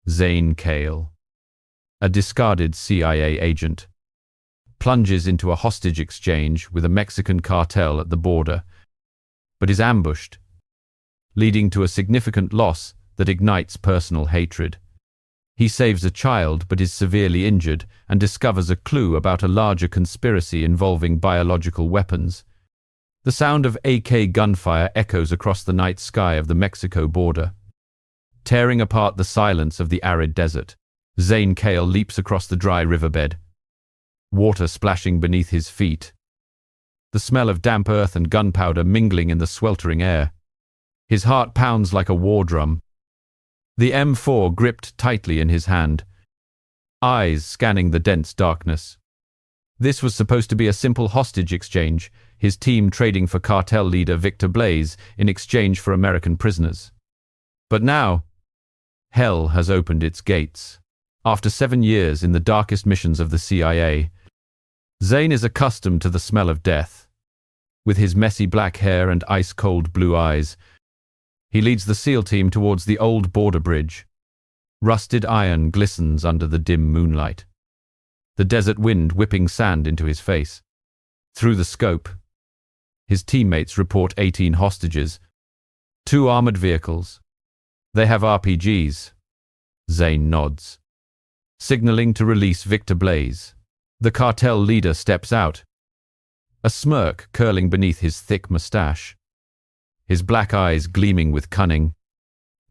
Kael, a discarded CIA agent, plunges into a hostage exchange with a Mexican cartel at the border, but is ambushed, leading to a significant loss that ignites personal hatred. He saves a child but is severely injured and discovers a clue about a larger conspiracy involving biological weapons. The sound of AK gunfire echoes across the night sky of the Mexico border, tearing apart the silence of the arid desert. Kael leaps across the dry riverbed, water splashing beneath his feet, the smell of damp earth and gunpowder mingling in the sweltering air. His heart pounds like a war drum, the M4 gripped tightly in his hand, eyes scanning the dense darkness. This was supposed to be a simple hostage exchange, his team trading for cartel leader Victor Blaze in exchange for American prisoners. But now, hell has opened its gates. After 7 years in the darkest missions of the CIA, Zane is accustomed to the smell of death. With his messy black hair and ice-cold blue eyes, he leads the SEAL team towards the old border bridge. Rusted iron glistens under the dim moonlight, the desert wind whipping sand into his face. Through the scope, his teammates report 18 hostages, 2 armored vehicles. They have RPGs. Zane nods, signaling to release Victor Blaze. The cartel leader steps out, a smirk curling beneath his thick mustache, his black eyes gleaming with cunning.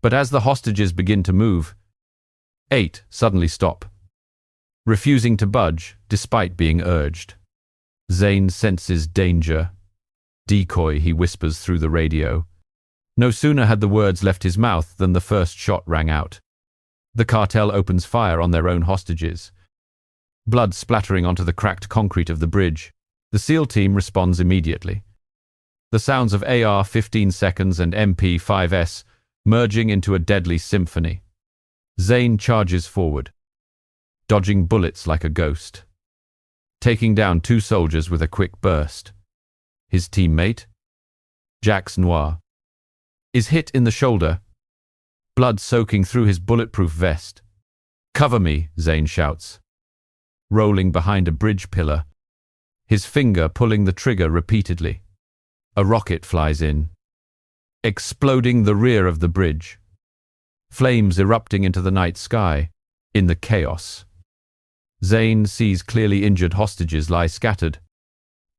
But as the hostages begin to move, 8 suddenly stop, refusing to budge despite being urged. Zane senses danger. Decoy, he whispers through the radio. No sooner had the words left his mouth than the first shot rang out. The cartel opens fire on their own hostages, blood splattering onto the cracked concrete of the bridge. The SEAL team responds immediately, the sounds of AR-15 seconds and MP-5s merging into a deadly symphony. Zane charges forward, dodging bullets like a ghost, taking down 2 soldiers with a quick burst. His teammate, Jax Noir, is hit in the shoulder, blood soaking through his bulletproof vest. "Cover me," Zane shouts, rolling behind a bridge pillar, his finger pulling the trigger repeatedly. A rocket flies in, exploding the rear of the bridge, flames erupting into the night sky. In the chaos, Zane sees clearly injured hostages lie scattered,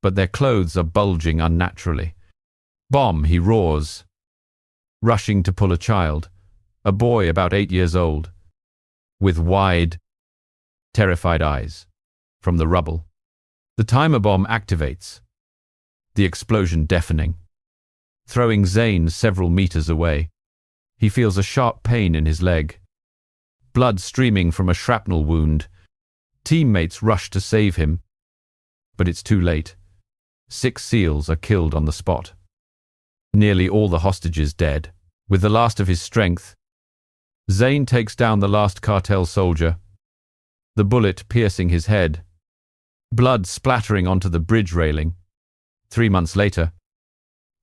but their clothes are bulging unnaturally. "Bomb," he roars, rushing to pull a child, a boy about 8 years old, with wide, terrified eyes, from the rubble. The timer bomb activates, the explosion deafening, throwing Zane several meters away. He feels a sharp pain in his leg, blood streaming from a shrapnel wound. Teammates rush to save him, but it's too late. 6 SEALs are killed on the spot, nearly all the hostages dead. With the last of his strength, Zane takes down the last cartel soldier, the bullet piercing his head, blood splattering onto the bridge railing. 3 months later,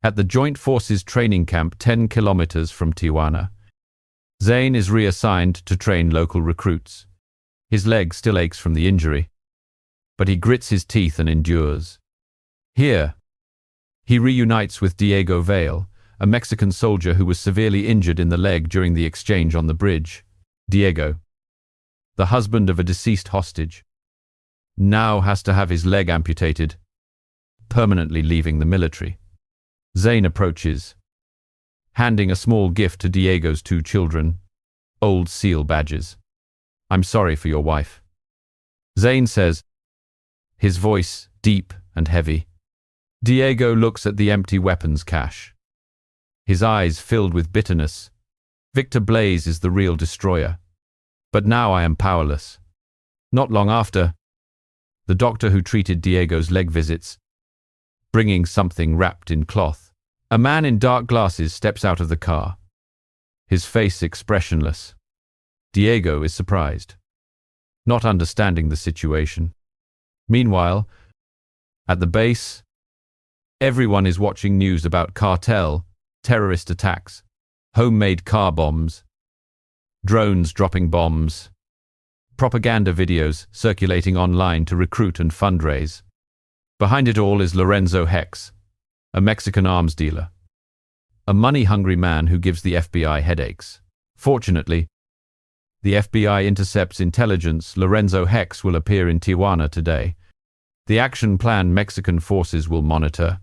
at the Joint Forces training camp 10 kilometers from Tijuana, Zane is reassigned to train local recruits. His leg still aches from the injury, but he grits his teeth and endures. Here, he reunites with Diego Vale, a Mexican soldier who was severely injured in the leg during the exchange on the bridge. Diego, the husband of a deceased hostage, now has to have his leg amputated, permanently leaving the military. Zane approaches, handing a small gift to Diego's 2 children, old SEAL badges. "I'm sorry for your wife," Zane says, his voice deep and heavy. Diego looks at the empty weapons cache, his eyes filled with bitterness. "Victor Blaze is the real destroyer, but now I am powerless." Not long after, the doctor who treated Diego's leg visits, bringing something wrapped in cloth. A man in dark glasses steps out of the car, his face expressionless. Diego is surprised, not understanding the situation. Meanwhile, at the base, everyone is watching news about cartel, terrorist attacks, homemade car bombs, drones dropping bombs, propaganda videos circulating online to recruit and fundraise. Behind it all is Lorenzo Hex, a Mexican arms dealer, a money-hungry man who gives the FBI headaches. Fortunately, the FBI intercepts intelligence. Lorenzo Hex will appear in Tijuana today. The action plan Mexican forces will monitor.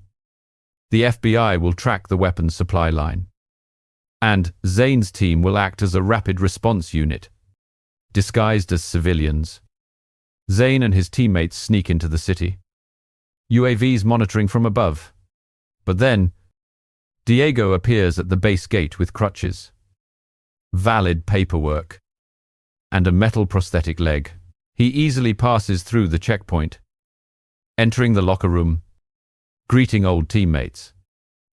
The FBI will track the weapons supply line. And Zane's team will act as a rapid response unit, disguised as civilians. Zane and his teammates sneak into the city, UAVs monitoring from above. But then, Diego appears at the base gate with crutches, valid paperwork, and a metal prosthetic leg. He easily passes through the checkpoint, entering the locker room, greeting old teammates.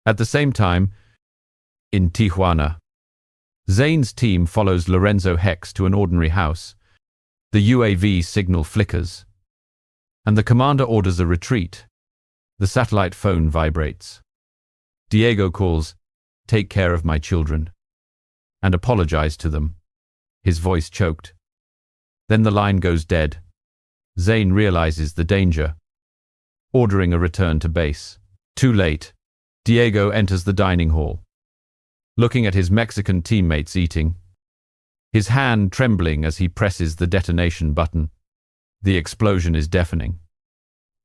At the same time, in Tijuana, Zane's team follows Lorenzo Hex to an ordinary house. The UAV signal flickers, and the commander orders a retreat. The satellite phone vibrates. Diego calls, "Take care of my children," and apologized to them, his voice choked. Then the line goes dead. Zane realizes the danger, ordering a return to base. Too late. Diego enters the dining hall, looking at his Mexican teammates eating, his hand trembling as he presses the detonation button. The explosion is deafening,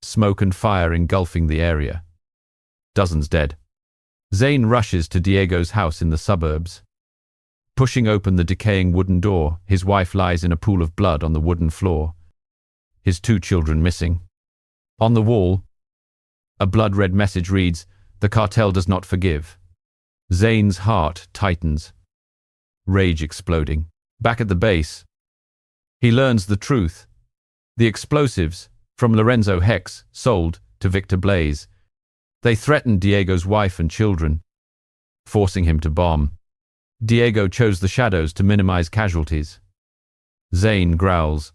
smoke and fire engulfing the area. Dozens dead. Zane rushes to Diego's house in the suburbs. Pushing open the decaying wooden door, his wife lies in a pool of blood on the wooden floor, his 2 children missing. On the wall, a blood-red message reads, "The cartel does not forgive." Zane's heart tightens, rage exploding. Back at the base, he learns the truth. The explosives from Lorenzo Hex sold to Victor Blaze. They threatened Diego's wife and children, forcing him to bomb. Diego chose the shadows to minimize casualties. Zane growls,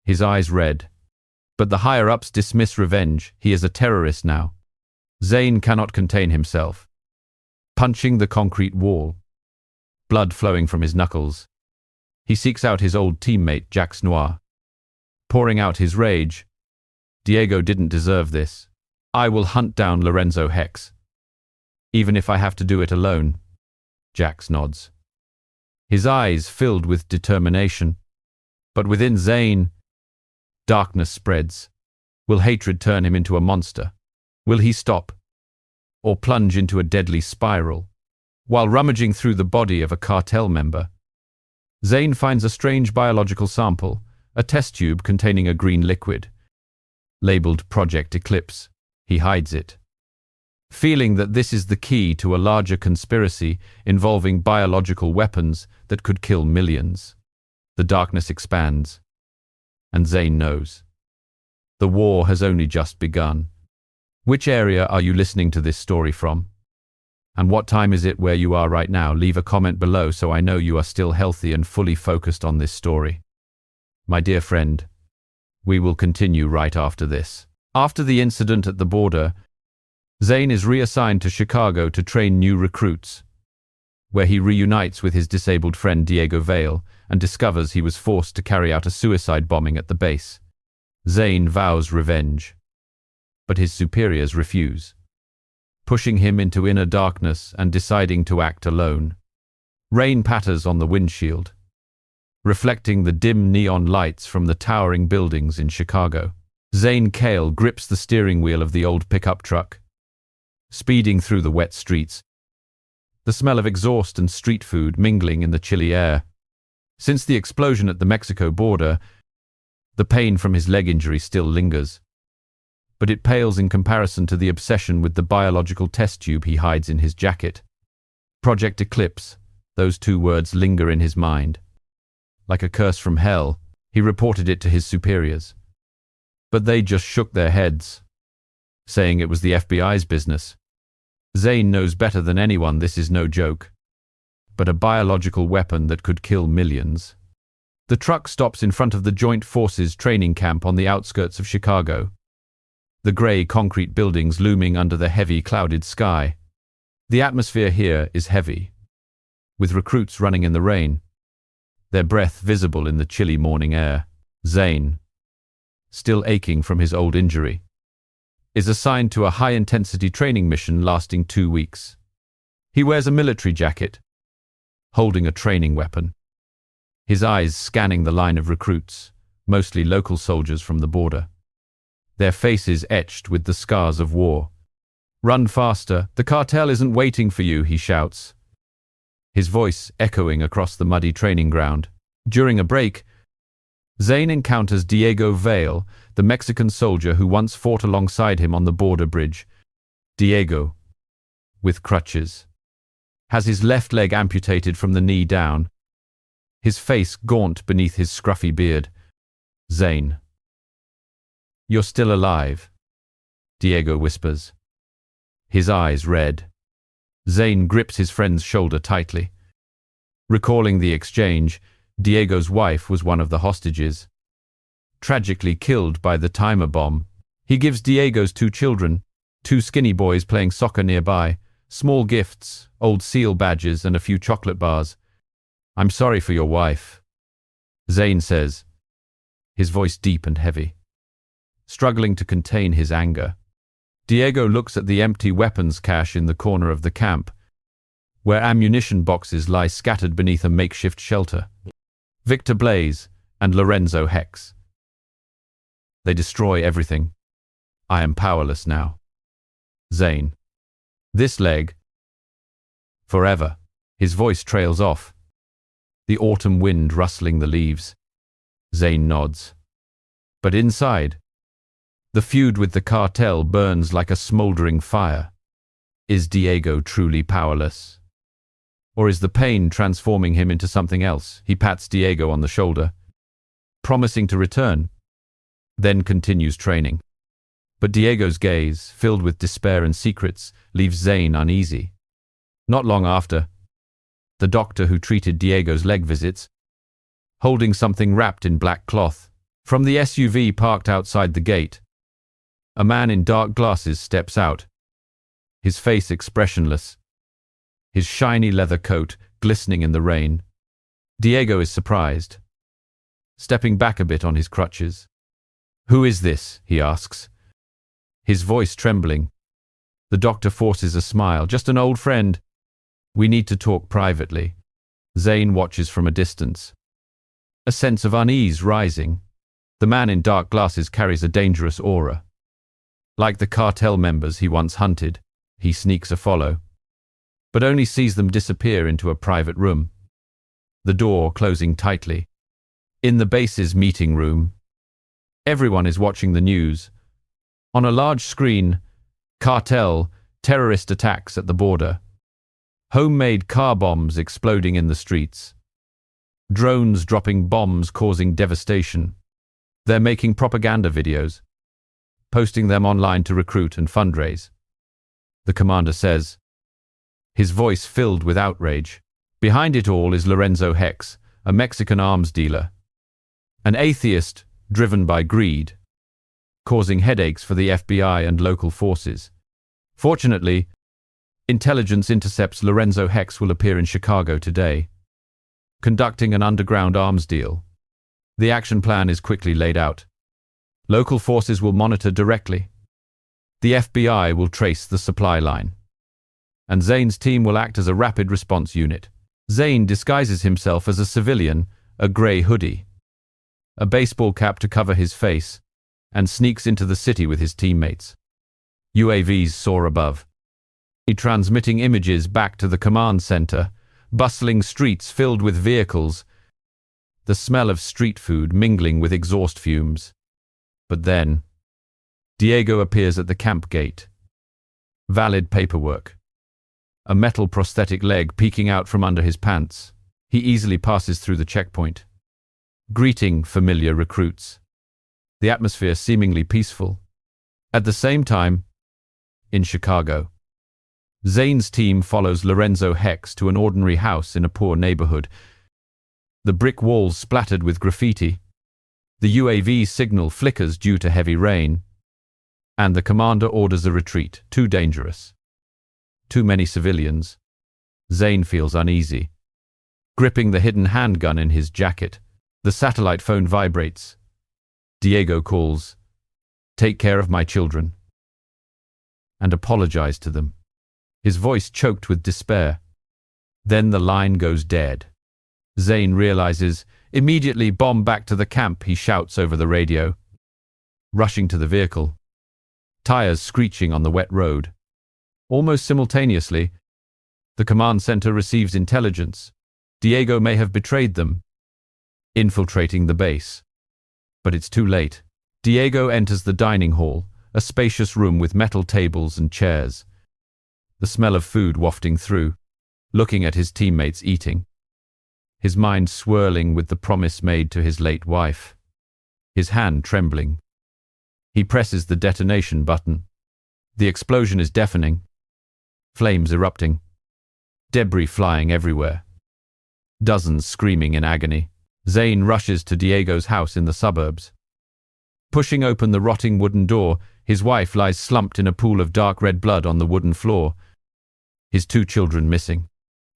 his eyes red. But the higher-ups dismiss revenge. He is a terrorist now. Zane cannot contain himself, punching the concrete wall, blood flowing from his knuckles. He seeks out his old teammate, Jax Noir, pouring out his rage. "Diego didn't deserve this. I will hunt down Lorenzo Hex, even if I have to do it alone." Jax nods, his eyes filled with determination. But within Zane, darkness spreads. Will hatred turn him into a monster? Will he stop, or plunge into a deadly spiral? While rummaging through the body of a cartel member, Zane finds a strange biological sample, a test tube containing a green liquid, labeled Project Eclipse. He hides it, feeling that this is the key to a larger conspiracy involving biological weapons that could kill millions. The darkness expands, and Zane knows. The war has only just begun. Which area are you listening to this story from? And what time is it where you are right now? Leave a comment below so I know you are still healthy and fully focused on this story. My dear friend, we will continue right after this. After the incident at the border, Zane is reassigned to Chicago to train new recruits, where he reunites with his disabled friend Diego Vale and discovers he was forced to carry out a suicide bombing at the base. Zane vows revenge, but his superiors refuse, pushing him into inner darkness and deciding to act alone. Rain patters on the windshield, reflecting the dim neon lights from the towering buildings in Chicago. Zane Kael grips the steering wheel of the old pickup truck, speeding through the wet streets, the smell of exhaust and street food mingling in the chilly air. Since the explosion at the Mexico border, the pain from his leg injury still lingers, but it pales in comparison to the obsession with the biological test tube he hides in his jacket. Project Eclipse, those 2 words linger in his mind. Like a curse from hell, he reported it to his superiors. But they just shook their heads, saying it was the FBI's business. Zane knows better than anyone this is no joke, but a biological weapon that could kill millions. The truck stops in front of the Joint Forces training camp on the outskirts of Chicago, the grey concrete buildings looming under the heavy clouded sky. The atmosphere here is heavy, with recruits running in the rain, their breath visible in the chilly morning air. Zane, still aching from his old injury, is assigned to a high-intensity training mission lasting 2 weeks. He wears a military jacket, holding a training weapon, his eyes scanning the line of recruits, mostly local soldiers from the border, their faces etched with the scars of war. "Run faster, the cartel isn't waiting for you," he shouts, his voice echoing across the muddy training ground. During a break, Zane encounters Diego Vale, the Mexican soldier who once fought alongside him on the border bridge. Diego, with crutches, has his left leg amputated from the knee down, his face gaunt beneath his scruffy beard. "Zane, you're still alive," Diego whispers, his eyes red. Zane grips his friend's shoulder tightly. Recalling the exchange, Diego's wife was one of the hostages, tragically killed by the timer bomb. He gives Diego's 2 children, 2 skinny boys playing soccer nearby, small gifts, old SEAL badges, and a few chocolate bars. "I'm sorry for your wife," Zane says, his voice deep and heavy, struggling to contain his anger. Diego looks at the empty weapons cache in the corner of the camp, where ammunition boxes lie scattered beneath a makeshift shelter. Victor Blaze and Lorenzo Hex. They destroy everything. I am powerless now. Zane. This leg. Forever. His voice trails off, the autumn wind rustling the leaves. Zane nods. But inside, the feud with the cartel burns like a smoldering fire. Is Diego truly powerless? Or is the pain transforming him into something else? He pats Diego on the shoulder, promising to return, then continues training. But Diego's gaze, filled with despair and secrets, leaves Zane uneasy. Not long after, the doctor who treated Diego's leg visits, holding something wrapped in black cloth. From the SUV parked outside the gate, a man in dark glasses steps out, his face expressionless, his shiny leather coat glistening in the rain. Diego is surprised, stepping back a bit on his crutches. "Who is this?" he asks, his voice trembling. The doctor forces a smile. "Just an old friend. We need to talk privately." Zane watches from a distance, a sense of unease rising. The man in dark glasses carries a dangerous aura. Like the cartel members he once hunted, he sneaks a follow, but only sees them disappear into a private room, the door closing tightly. In the base's meeting room, everyone is watching the news. On a large screen, Cartel, terrorist attacks at the border, homemade car bombs exploding in the streets, drones dropping bombs causing devastation. They're making propaganda videos, posting them online to recruit and fundraise. The commander says, his voice filled with outrage. Behind it all is Lorenzo Hex, a Mexican arms dealer, an atheist driven by greed, causing headaches for the FBI and local forces. Fortunately, intelligence intercepts Lorenzo Hex will appear in Chicago today, conducting an underground arms deal. The action plan is quickly laid out. Local forces will monitor directly. The FBI will trace the supply line, and Zane's team will act as a rapid response unit. Zane disguises himself as a civilian, a grey hoodie, a baseball cap to cover his face, and sneaks into the city with his teammates. UAVs soar above, transmitting images back to the command center, bustling streets filled with vehicles, the smell of street food mingling with exhaust fumes. But then, Diego appears at the camp gate. Valid paperwork, a metal prosthetic leg peeking out from under his pants. He easily passes through the checkpoint, greeting familiar recruits, the atmosphere seemingly peaceful. At the same time, in Chicago, Zane's team follows Lorenzo Hex to an ordinary house in a poor neighborhood. The brick walls splattered with graffiti, the UAV signal flickers due to heavy rain, and the commander orders a retreat. Too dangerous. Too many civilians. Zane feels uneasy. Gripping the hidden handgun in his jacket, the satellite phone vibrates. Diego calls, "Take care of my children," and apologize to them. His voice choked with despair. Then the line goes dead. Zane realizes, "Immediately bomb back to the camp," he shouts over the radio. Rushing to the vehicle, tires screeching on the wet road. Almost simultaneously, the command center receives intelligence. Diego may have betrayed them, infiltrating the base. But it's too late. Diego enters the dining hall, a spacious room with metal tables and chairs. The smell of food wafting through, looking at his teammates eating. His mind swirling with the promise made to his late wife. His hand trembling. He presses the detonation button. The explosion is deafening. Flames erupting. Debris flying everywhere. Dozens screaming in agony. Zane rushes to Diego's house in the suburbs. Pushing open the rotting wooden door, his wife lies slumped in a pool of dark red blood on the wooden floor. His 2 children missing.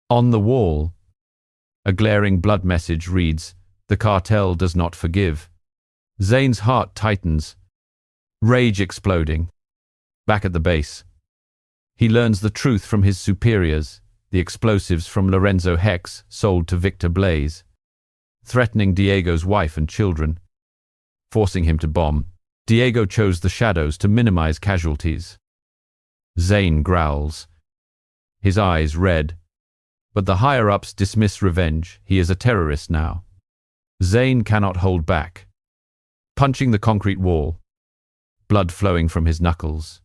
On the wall, a glaring blood message reads, "The cartel does not forgive." Zane's heart tightens, rage exploding. Back at the base, he learns the truth from his superiors, the explosives from Lorenzo Hex sold to Victor Blaze, threatening Diego's wife and children, forcing him to bomb. Diego chose the shadows to minimize casualties. Zane growls, his eyes red. But the higher-ups dismiss revenge. He is a terrorist now. Zane cannot hold back. Punching the concrete wall, blood flowing from his knuckles.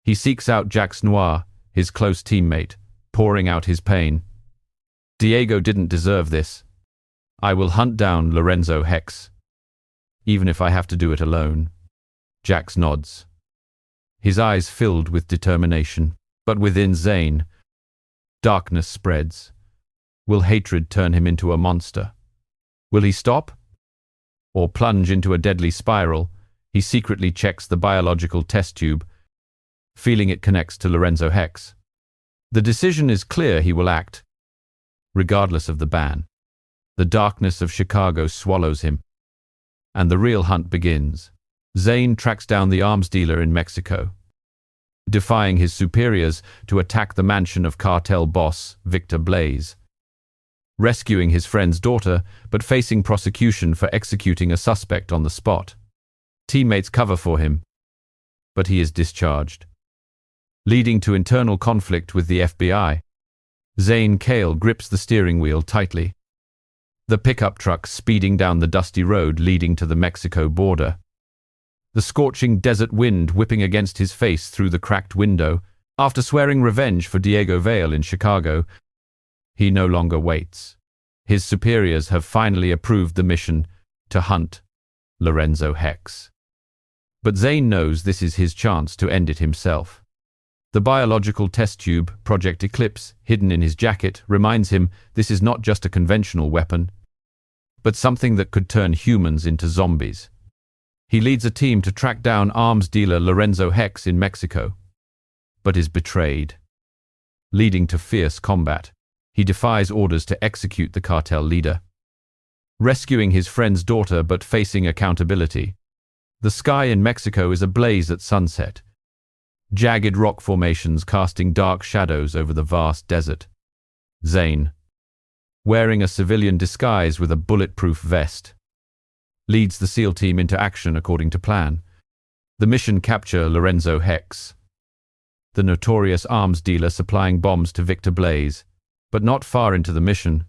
He seeks out Jax Noir, his close teammate, pouring out his pain. "Diego didn't deserve this. I will hunt down Lorenzo Hex, even if I have to do it alone." Jax nods, his eyes filled with determination. But within Zane, darkness spreads. Will hatred turn him into a monster? Will he stop? Or plunge into a deadly spiral? He secretly checks the biological test tube, feeling it connects to Lorenzo Hex. The decision is clear: he will act, regardless of the ban. The darkness of Chicago swallows him, and the real hunt begins. Zane tracks down the arms dealer in Mexico, defying his superiors to attack the mansion of cartel boss Victor Blaze, rescuing his friend's daughter but facing prosecution for executing a suspect on the spot. Teammates cover for him, but he is discharged, leading to internal conflict with the FBI. Zane Kael grips the steering wheel tightly, the pickup truck speeding down the dusty road leading to the Mexico border. The scorching desert wind whipping against his face through the cracked window. After swearing revenge for Diego Vale in Chicago, he no longer waits. His superiors have finally approved the mission to hunt Lorenzo Hex. But Zane knows this is his chance to end it himself. The biological test tube, Project Eclipse, hidden in his jacket, reminds him this is not just a conventional weapon, but something that could turn humans into zombies. He leads a team to track down arms dealer Lorenzo Hex in Mexico, but is betrayed, leading to fierce combat. He defies orders to execute the cartel leader, rescuing his friend's daughter but facing accountability. The sky in Mexico is ablaze at sunset, jagged rock formations casting dark shadows over the vast desert. Zane, wearing a civilian disguise with a bulletproof vest, leads the SEAL team into action according to plan. The mission: capture Lorenzo Hex, the notorious arms dealer supplying bombs to Victor Blaze. But not far into the mission,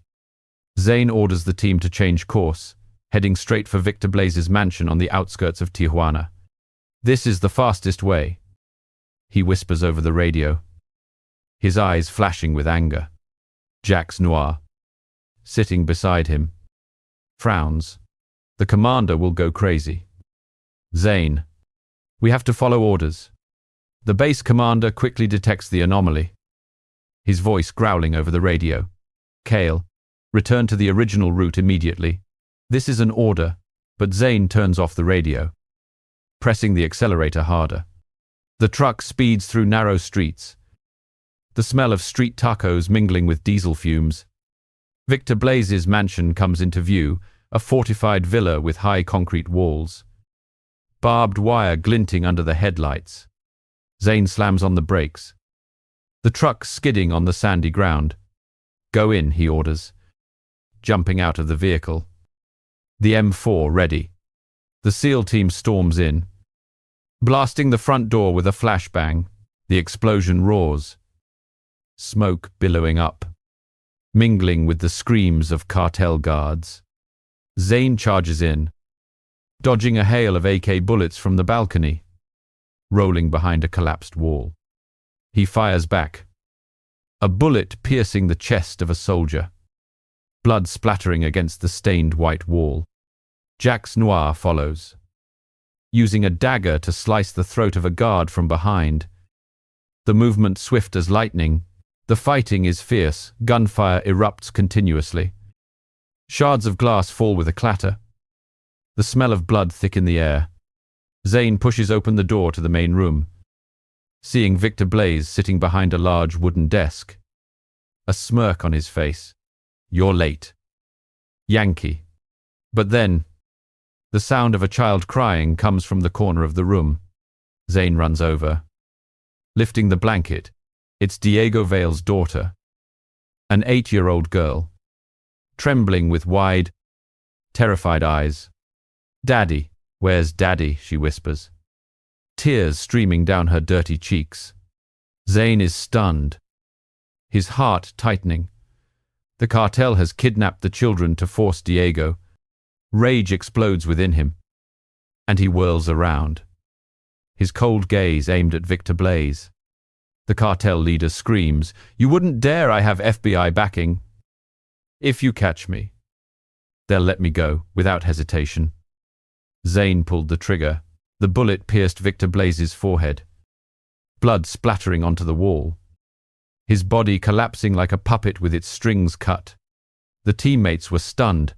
Zane orders the team to change course, heading straight for Victor Blaze's mansion on the outskirts of Tijuana. "This is the fastest way," he whispers over the radio, his eyes flashing with anger. Jax Noir, sitting beside him, frowns. "The commander will go crazy." "Zane, we have to follow orders." The base commander quickly detects the anomaly, his voice growling over the radio. "Kael, return to the original route immediately. This is an order," but Zane turns off the radio, pressing the accelerator harder. The truck speeds through narrow streets, the smell of street tacos mingling with diesel fumes. Victor Blaze's mansion comes into view, a fortified villa with high concrete walls. Barbed wire glinting under the headlights. Zane slams on the brakes. The truck skidding on the sandy ground. "Go in," he orders, jumping out of the vehicle. The M4 ready. The SEAL team storms in, blasting the front door with a flashbang. The explosion roars, smoke billowing up, mingling with the screams of cartel guards. Zane charges in, dodging a hail of AK bullets from the balcony, rolling behind a collapsed wall. He fires back, a bullet piercing the chest of a soldier, blood splattering against the stained white wall. Jax Noir follows, using a dagger to slice the throat of a guard from behind. The movement swift as lightning. The fighting is fierce. Gunfire erupts continuously. Shards of glass fall with a clatter. The smell of blood thick in the air. Zane pushes open the door to the main room, seeing Victor Blaze sitting behind a large wooden desk, a smirk on his face. "You're late, Yankee." But then, the sound of a child crying comes from the corner of the room. Zane runs over, lifting the blanket. It's Diego Vale's daughter, an 8-year-old girl, trembling with wide, terrified eyes. "Daddy, where's Daddy?" she whispers, tears streaming down her dirty cheeks. Zane is stunned, his heart tightening. The cartel has kidnapped the children to force Diego. Rage explodes within him, and he whirls around, his cold gaze aimed at Victor Blaze. The cartel leader screams, "You wouldn't dare, I have FBI backing. If you catch me, they'll let me go," without hesitation. Zane pulled the trigger. The bullet pierced Victor Blaze's forehead, blood splattering onto the wall, his body collapsing like a puppet with its strings cut. The teammates were stunned.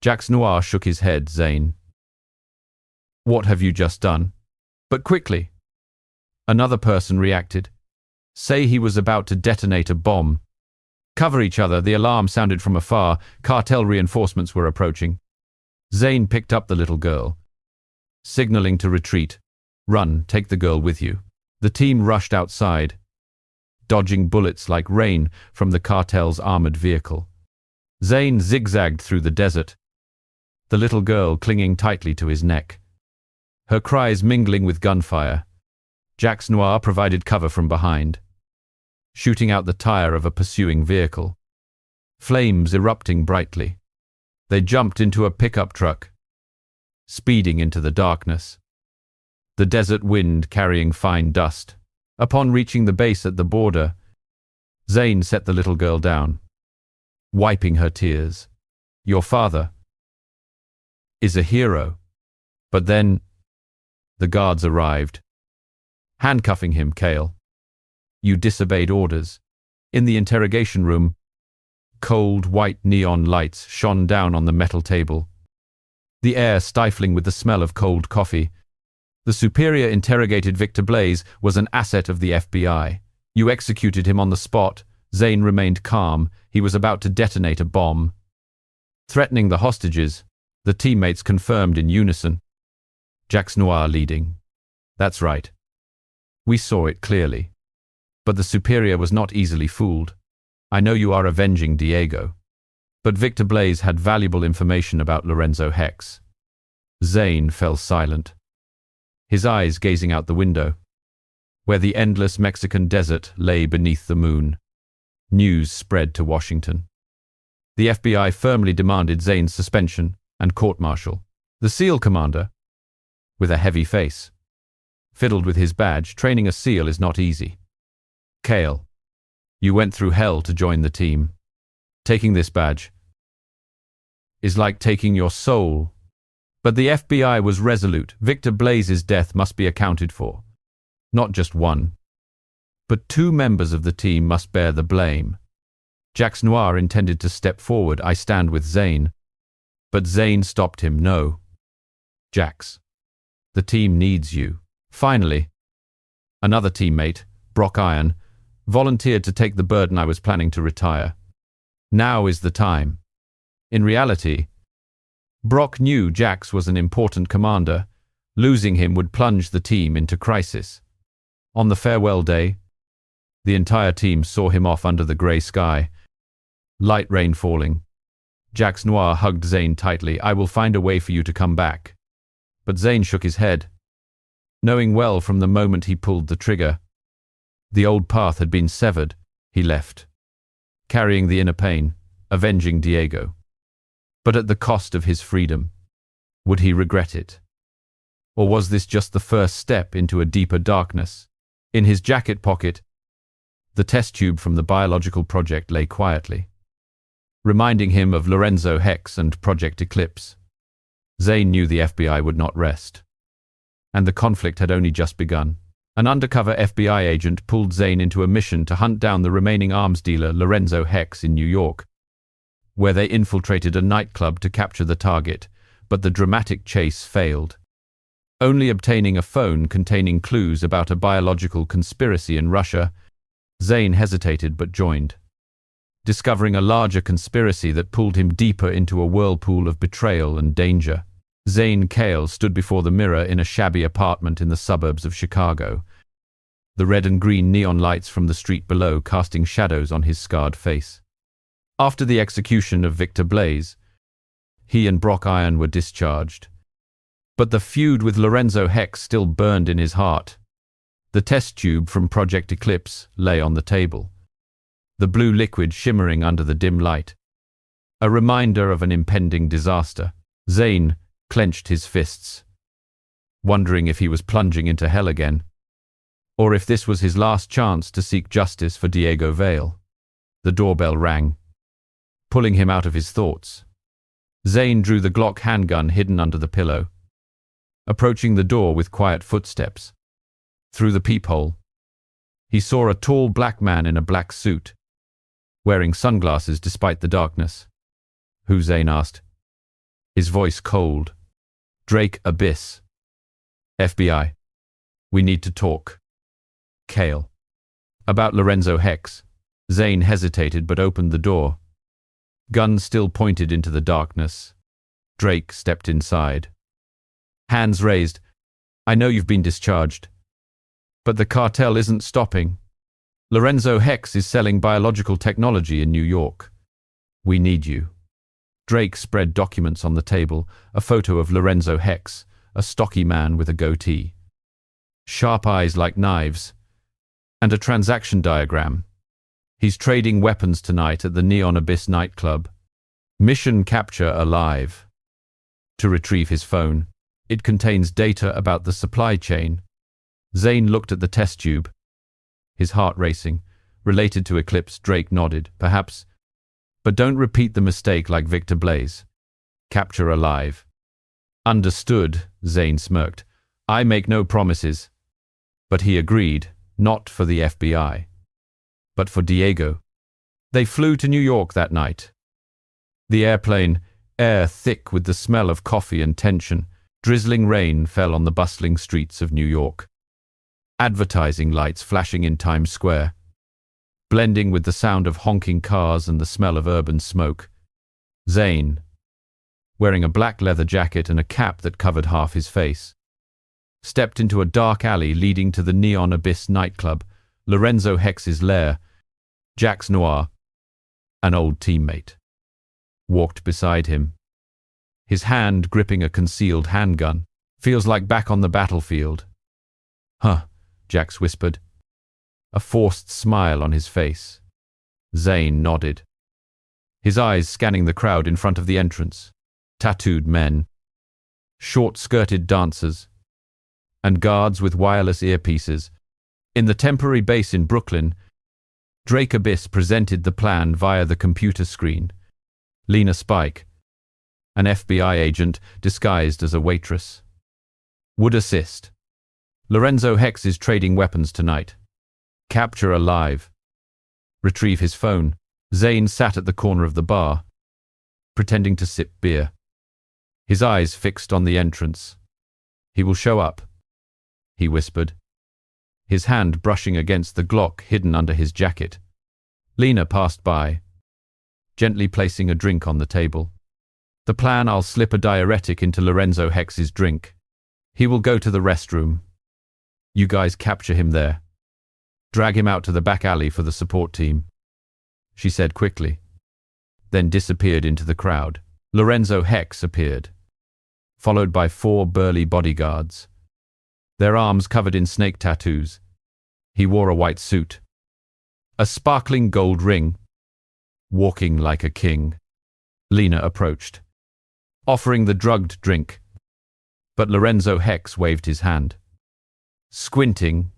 Jax Noir shook his head. "Zane, what have you just done?" But quickly, another person reacted. "Say he was about to detonate a bomb." "Cover each other." The alarm sounded from afar. Cartel reinforcements were approaching. Zane picked up the little girl, signaling to retreat. "Run, take the girl with you." The team rushed outside, dodging bullets like rain from the cartel's armored vehicle. Zane zigzagged through the desert, the little girl clinging tightly to his neck, her cries mingling with gunfire. Jax Noir provided cover from behind, shooting out the tire of a pursuing vehicle, flames erupting brightly. They jumped into a pickup truck, speeding into the darkness, the desert wind carrying fine dust. Upon reaching the base at the border, Zane set the little girl down, wiping her tears. "Your father is a hero." But then, the guards arrived, handcuffing him. "Kael, you disobeyed orders." In the interrogation room, cold white neon lights shone down on the metal table, the air stifling with the smell of cold coffee. The superior interrogated Victor Blaze was an asset of the FBI. "You executed him on the spot." Zane remained calm. He was about to detonate a bomb, threatening the hostages. The teammates confirmed in unison. Jax Noir leading. "That's right. We saw it clearly." But the superior was not easily fooled. "I know you are avenging Diego, but Victor Blaze had valuable information about Lorenzo Hex." Zane fell silent, his eyes gazing out the window, where the endless Mexican desert lay beneath the moon. News spread to Washington. The FBI firmly demanded Zane's suspension and court-martial. The SEAL commander, with a heavy face, fiddled with his badge. Training a SEAL is not easy. "Kael, you went through hell to join the team. Taking this badge is like taking your soul." But the FBI was resolute. Victor Blaze's death must be accounted for. Not just one, but 2 members of the team must bear the blame. Jax Noir intended to step forward. "I stand with Zane." But Zane stopped him. "No, Jax, the team needs you." Finally, another teammate, Brock Iron, volunteered to take the burden. "I was planning to retire, Now is the time. In reality, Brock knew Jax was an important commander. Losing him would plunge the team into crisis. On the farewell day, the entire team saw him off under the grey sky. Light rain falling. Jax Noir hugged Zane tightly. "I will find a way for you to come back." But Zane shook his head, knowing well from the moment he pulled the trigger. The old path had been severed. He left, carrying the inner pain, avenging Diego. But at the cost of his freedom. Would he regret it? Or was this just the first step into a deeper darkness? In his jacket pocket, the test tube from the biological project lay quietly, reminding him of Lorenzo Hex and Project Eclipse. Zane knew the FBI would not rest, and the conflict had only just begun. An undercover FBI agent pulled Zane into a mission to hunt down the remaining arms dealer Lorenzo Hex in New York, where they infiltrated a nightclub to capture the target, but the dramatic chase failed. Only obtaining a phone containing clues about a biological conspiracy in Russia, Zane hesitated but joined, discovering a larger conspiracy that pulled him deeper into a whirlpool of betrayal and danger. Zane Kael stood before the mirror in a shabby apartment in the suburbs of Chicago, the red and green neon lights from the street below casting shadows on his scarred face. After the execution of Victor Blaze, he and Brock Iron were discharged. But the feud with Lorenzo Hex still burned in his heart. The test tube from Project Eclipse lay on the table, the blue liquid shimmering under the dim light, a reminder of an impending disaster. Zane clenched his fists, wondering if he was plunging into hell again, or if this was his last chance to seek justice for Diego Vale. The doorbell rang, pulling him out of his thoughts. Zane drew the Glock handgun hidden under the pillow, approaching the door with quiet footsteps. Through the peephole, he saw a tall black man in a black suit, wearing sunglasses despite the darkness. "Who?" Zane asked, his voice cold. "Drake Abyss. FBI. We need to talk." Kael. About Lorenzo Hex. Zane hesitated but opened the door. Gun still pointed into the darkness. Drake stepped inside, hands raised. "I know you've been discharged, but the cartel isn't stopping. Lorenzo Hex is selling biological technology in New York. We need you." Drake spread documents on the table, a photo of Lorenzo Hex, a stocky man with a goatee, sharp eyes like knives, and a transaction diagram. "He's trading weapons tonight at the Neon Abyss nightclub. Mission capture alive." To retrieve his phone. It contains data about the supply chain. Zane looked at the test tube, his heart racing. "Related to Eclipse," Drake nodded. "Perhaps. But don't repeat the mistake like Victor Blaze. Capture alive." "Understood," Zane smirked. "I make no promises." But he agreed, not for the FBI, but for Diego. They flew to New York that night. The airplane, air thick with the smell of coffee and tension. Drizzling rain fell on the bustling streets of New York. Advertising lights flashing in Times Square, blending with the sound of honking cars and the smell of urban smoke. Zane, wearing a black leather jacket and a cap that covered half his face, stepped into a dark alley leading to the Neon Abyss nightclub, Lorenzo Hex's lair. Jax Noir, an old teammate, walked beside him, his hand gripping a concealed handgun. "Feels like back on the battlefield." "Huh," Jax whispered, a forced smile on his face. Zane nodded, his eyes scanning the crowd in front of the entrance. Tattooed men, short-skirted dancers, and guards with wireless earpieces. In the temporary base in Brooklyn, Drake Abyss presented the plan via the computer screen. Lena Spike, an FBI agent disguised as a waitress, would assist. Lorenzo Hex is trading weapons tonight. Capture alive. Retrieve his phone. Zane sat at the corner of the bar, pretending to sip beer, his eyes fixed on the entrance. "He will show up," he whispered, his hand brushing against the Glock hidden under his jacket. Lena passed by, gently placing a drink on the table. The plan: I'll slip a diuretic into Lorenzo Hex's drink. He will go to the restroom. You guys capture him there. Drag him out to the back alley for the support team, she said quickly, then disappeared into the crowd. Lorenzo Hex appeared, followed by 4 burly bodyguards, their arms covered in snake tattoos. He wore a white suit, a sparkling gold ring, walking like a king. Lena approached, offering the drugged drink, but Lorenzo Hex waved his hand. Squinting,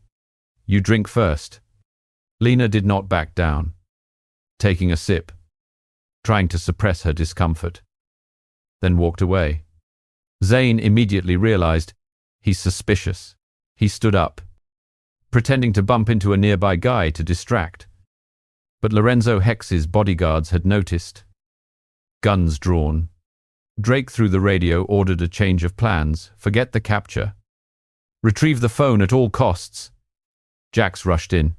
"You drink first." Lena did not back down, taking a sip, trying to suppress her discomfort, then walked away. Zane immediately realized he's suspicious. He stood up, pretending to bump into a nearby guy to distract. But Lorenzo Hex's bodyguards had noticed. Guns drawn. Drake, through the radio, ordered a change of plans. Forget the capture. Retrieve the phone at all costs. Jax rushed in,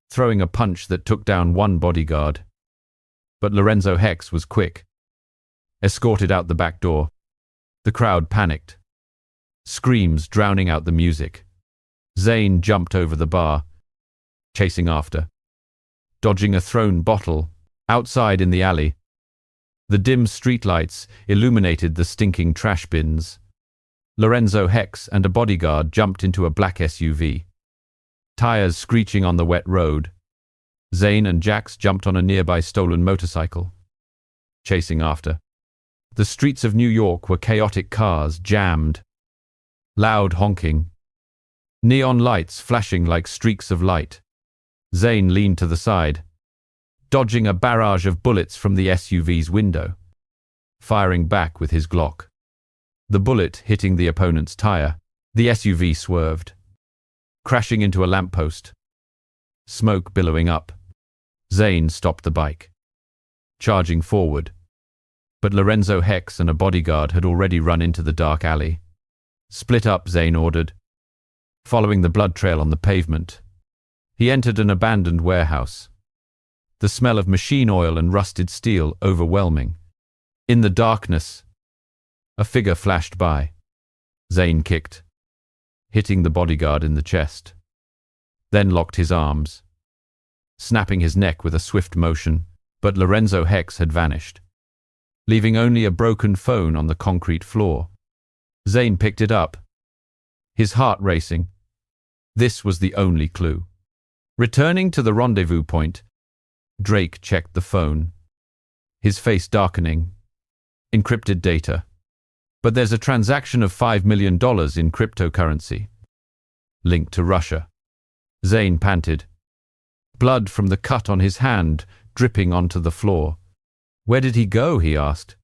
throwing a punch that took down one bodyguard. But Lorenzo Hex was quick, escorted out the back door. The crowd panicked, screams drowning out the music. Zane jumped over the bar, chasing after, dodging a thrown bottle. Outside in the alley, the dim streetlights illuminated the stinking trash bins. Lorenzo Hex and a bodyguard jumped into a black SUV, tires screeching on the wet road. Zane and Jax jumped on a nearby stolen motorcycle, chasing after. The streets of New York were chaotic, cars jammed, loud honking, neon lights flashing like streaks of light. Zane leaned to the side, dodging a barrage of bullets from the SUV's window, firing back with his Glock. The bullet hitting the opponent's tire. The SUV swerved, crashing into a lamppost, smoke billowing up. Zane stopped the bike, charging forward. But Lorenzo Hex and a bodyguard had already run into the dark alley. Split up, Zane ordered, following the blood trail on the pavement. He entered an abandoned warehouse, the smell of machine oil and rusted steel overwhelming. In the darkness, a figure flashed by. Zane kicked, hitting the bodyguard in the chest, then locked his arms, snapping his neck with a swift motion. But Lorenzo Hex had vanished, leaving only a broken phone on the concrete floor. Zane picked it up, his heart racing. This was the only clue. Returning to the rendezvous point, Drake checked the phone, his face darkening. Encrypted data. But there's a transaction of $5 million in cryptocurrency, linked to Russia. Zane panted, blood from the cut on his hand dripping onto the floor. Where did he go? He asked.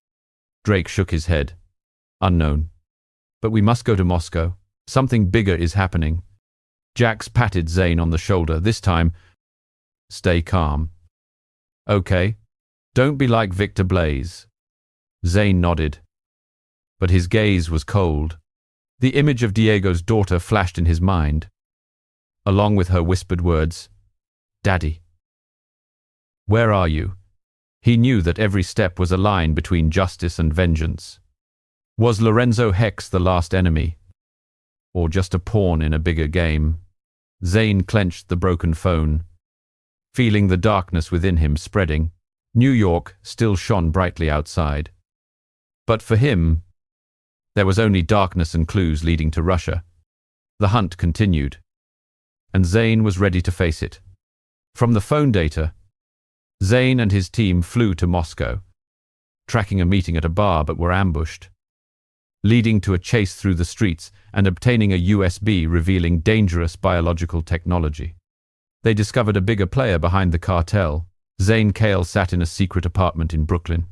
Drake shook his head. Unknown. But we must go to Moscow. Something bigger is happening. Jax patted Zane on the shoulder. This time, stay calm. Okay. Don't be like Victor Blaze. Zane nodded, but his gaze was cold. The image of Diego's daughter flashed in his mind, along with her whispered words, "Daddy. Where are you?" He knew that every step was a line between justice and vengeance. Was Lorenzo Hex the last enemy, or just a pawn in a bigger game? Zane clenched the broken phone, feeling the darkness within him spreading. New York still shone brightly outside. But for him, there was only darkness and clues leading to Russia. The hunt continued, and Zane was ready to face it. From the phone data, Zane and his team flew to Moscow, tracking a meeting at a bar, but were ambushed, leading to a chase through the streets and obtaining a USB revealing dangerous biological technology. They discovered a bigger player behind the cartel. Zane Kael sat in a secret apartment in Brooklyn,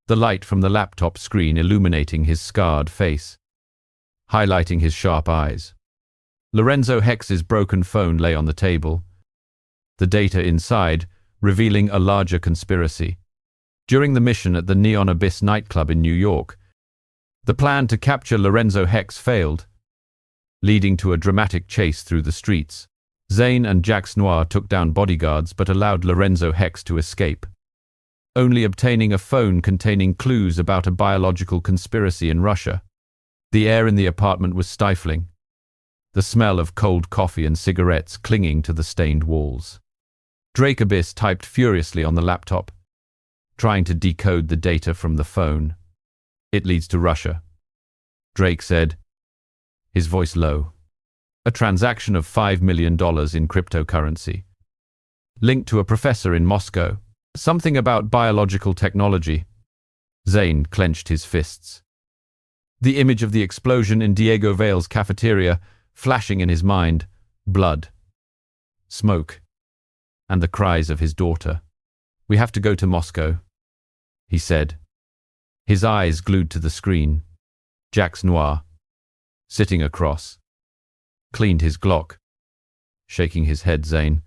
the light from the laptop screen illuminating his scarred face, highlighting his sharp eyes. Lorenzo Hex's broken phone lay on the table, the data inside revealing a larger conspiracy. During the mission at the Neon Abyss nightclub in New York, the plan to capture Lorenzo Hex failed, leading to a dramatic chase through the streets. Zane and Jax Noir took down bodyguards but allowed Lorenzo Hex to escape. only obtaining a phone containing clues about a biological conspiracy in Russia. The air in the apartment was stifling, the smell of cold coffee and cigarettes clinging to the stained walls. Drake Abyss typed furiously on the laptop, trying to decode the data from the phone. "It leads to Russia," Drake said, his voice low. "A transaction of $5 million in cryptocurrency. Linked to a professor in Moscow. Something about biological technology." Zane clenched his fists. The image of the explosion in Diego Vale's cafeteria flashing in his mind, blood, smoke, and the cries of his daughter. "We have to go to Moscow," he said, his eyes glued to the screen. Jax Noir, sitting across, cleaned his Glock, shaking his head. "Zane,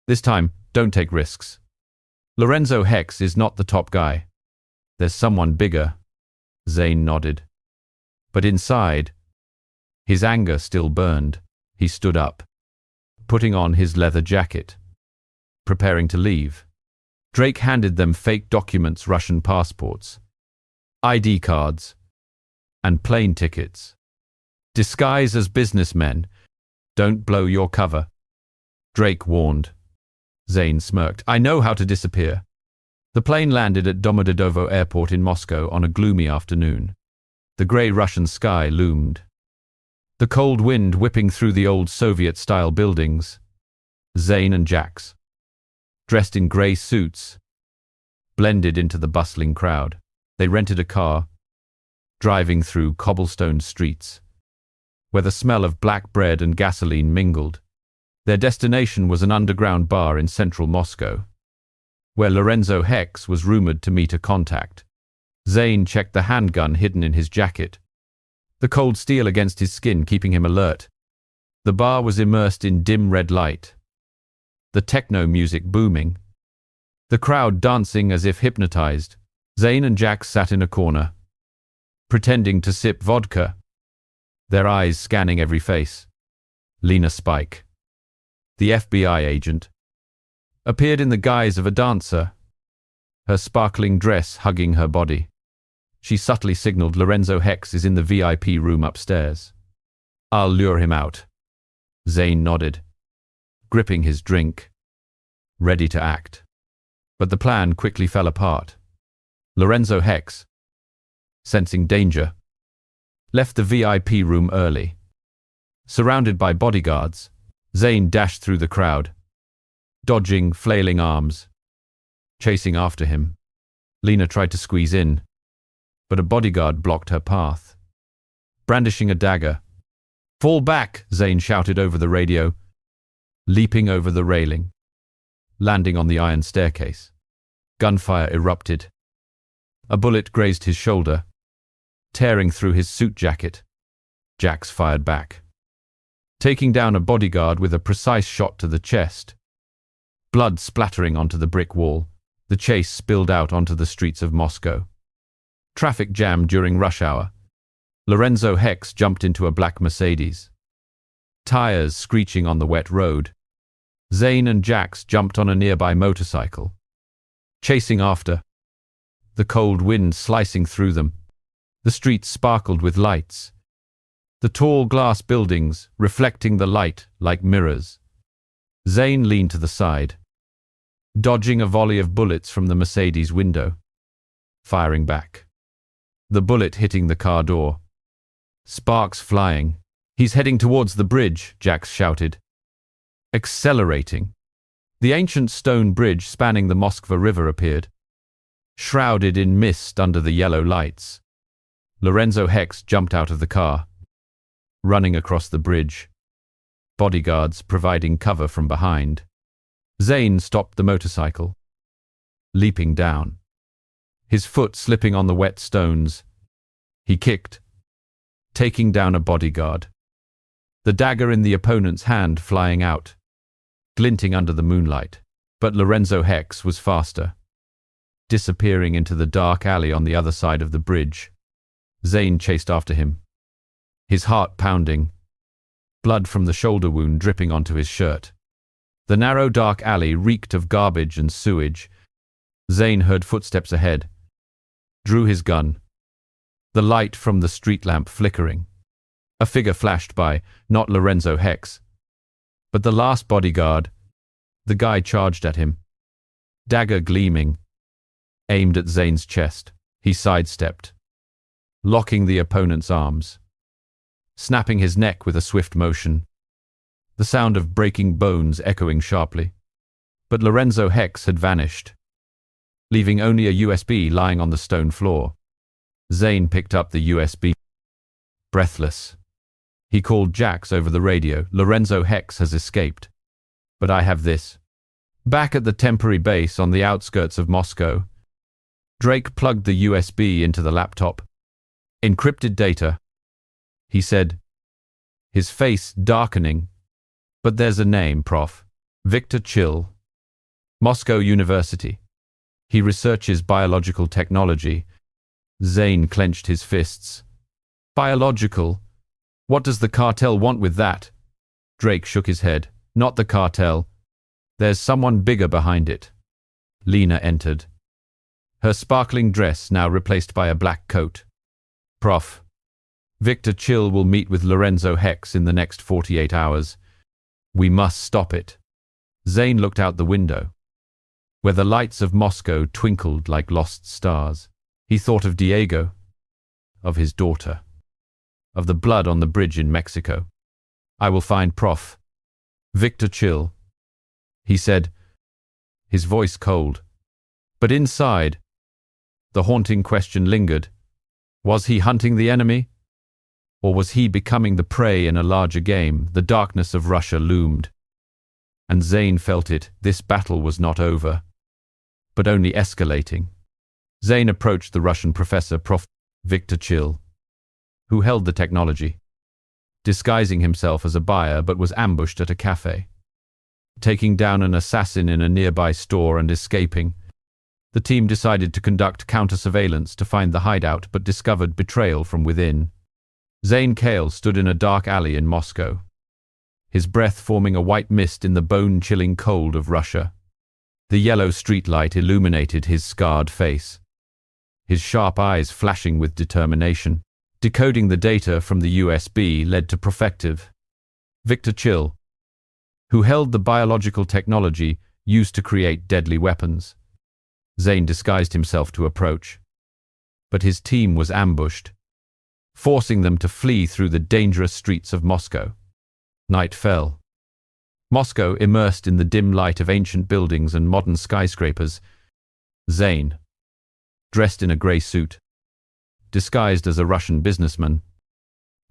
this time, don't take risks. Lorenzo Hex is not the top guy. There's someone bigger." Zane nodded. But inside, his anger still burned. He stood up, putting on his leather jacket, preparing to leave. Drake handed them fake documents, Russian passports, ID cards, and plane tickets. "Disguise as businessmen. Don't blow your cover," Drake warned. Zane smirked. "I know how to disappear." The plane landed at Domodedovo Airport in Moscow on a gloomy afternoon. The grey Russian sky loomed, the cold wind whipping through the old Soviet-style buildings. Zane and Jax, dressed in grey suits, blended into the bustling crowd. They rented a car, driving through cobblestone streets, where the smell of black bread and gasoline mingled. Their destination was an underground bar in central Moscow, where Lorenzo Hex was rumored to meet a contact. Zane checked the handgun hidden in his jacket, the cold steel against his skin keeping him alert. The bar was immersed in dim red light, the techno music booming, the crowd dancing as if hypnotized. Zane and Jax sat in a corner, pretending to sip vodka, their eyes scanning every face. Lena Spike, the FBI agent, appeared in the guise of a dancer, her sparkling dress hugging her body. She subtly signaled Lorenzo Hex is in the VIP room upstairs. "I'll lure him out." Zane nodded, gripping his drink, ready to act. But the plan quickly fell apart. Lorenzo Hex, sensing danger, left the VIP room early. Surrounded by bodyguards, Zane dashed through the crowd, dodging flailing arms, chasing after him. Lena tried to squeeze in, but a bodyguard blocked her path, brandishing a dagger. "Fall back!" Zane shouted over the radio, leaping over the railing, landing on the iron staircase. Gunfire erupted. A bullet grazed his shoulder, tearing through his suit jacket. Jax fired back, taking down a bodyguard with a precise shot to the chest. Blood splattering onto the brick wall, the chase spilled out onto the streets of Moscow. Traffic jam during rush hour. Lorenzo Hex jumped into a black Mercedes, tires screeching on the wet road. Zane and Jax jumped on a nearby motorcycle, chasing after, the cold wind slicing through them. The streets sparkled with lights, the tall glass buildings reflecting the light like mirrors. Zane leaned to the side, dodging a volley of bullets from the Mercedes window, firing back. The bullet hitting the car door, sparks flying. "He's heading towards the bridge," Jax shouted, accelerating. The ancient stone bridge spanning the Moskva River appeared, shrouded in mist under the yellow lights. Lorenzo Hex jumped out of the car, running across the bridge, bodyguards providing cover from behind. Zane stopped the motorcycle, leaping down, his foot slipping on the wet stones. He kicked, taking down a bodyguard, the dagger in the opponent's hand flying out, glinting under the moonlight. But Lorenzo Hex was faster, disappearing into the dark alley on the other side of the bridge. Zane chased after him, his heart pounding, blood from the shoulder wound dripping onto his shirt. The narrow dark alley reeked of garbage and sewage, Zane heard footsteps ahead, drew his gun, the light from the street lamp flickering. A figure flashed by, not Lorenzo Hex, but the last bodyguard. The guy charged at him, dagger gleaming, aimed at Zane's chest. He sidestepped, locking the opponent's arms, snapping his neck with a swift motion, the sound of breaking bones echoing sharply. But Lorenzo Hex had vanished, leaving only a USB lying on the stone floor. Zane picked up the USB, breathless. He called Jax over the radio. Lorenzo Hex has escaped, but I have this. Back at the temporary base on the outskirts of Moscow, Drake plugged the USB into the laptop. Encrypted data, he said, his face darkening. But there's a name, Prof. Victor Chill. Moscow University. He researches biological technology. Zane clenched his fists. Biological? What does the cartel want with that? Drake shook his head. Not the cartel. There's someone bigger behind it. Lena entered, her sparkling dress now replaced by a black coat. Prof. Victor Chill will meet with Lorenzo Hex in the next 48 hours. We must stop it. Zane looked out the window, where the lights of Moscow twinkled like lost stars. He thought of Diego, of his daughter, of the blood on the bridge in Mexico. I will find Prof. Victor Chill, he said, his voice cold. But inside, the haunting question lingered. Was he hunting the enemy? Or was he becoming the prey in a larger game? The darkness of Russia loomed. And Zane felt it. This battle was not over, but only escalating. Zane approached the Russian professor, Prof. Victor Chill, who held the technology, disguising himself as a buyer but was ambushed at a cafe. Taking down an assassin in a nearby store and escaping, the team decided to conduct counter-surveillance to find the hideout but discovered betrayal from within. Zane Kael stood in a dark alley in Moscow, his breath forming a white mist in the bone-chilling cold of Russia. The yellow streetlight illuminated his scarred face, his sharp eyes flashing with determination. Decoding the data from the USB led to Profective Victor Chill, who held the biological technology used to create deadly weapons. Zane disguised himself to approach, but his team was ambushed, forcing them to flee through the dangerous streets of Moscow. Night fell. Moscow immersed in the dim light of ancient buildings and modern skyscrapers. Zane, dressed in a grey suit, disguised as a Russian businessman,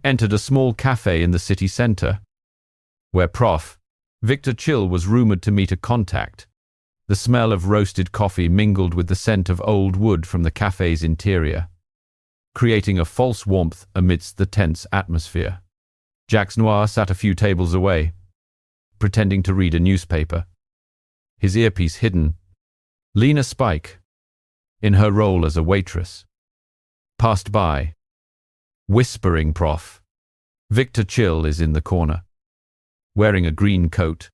entered a small cafe in the city center, where Prof. Victor Chill was rumored to meet a contact. The smell of roasted coffee mingled with the scent of old wood from the cafe's interior, creating a false warmth amidst the tense atmosphere. Jax Noir sat a few tables away, pretending to read a newspaper, his earpiece hidden. Lena Spike, in her role as a waitress, passed by, whispering, Prof. Victor Chill is in the corner, wearing a green coat.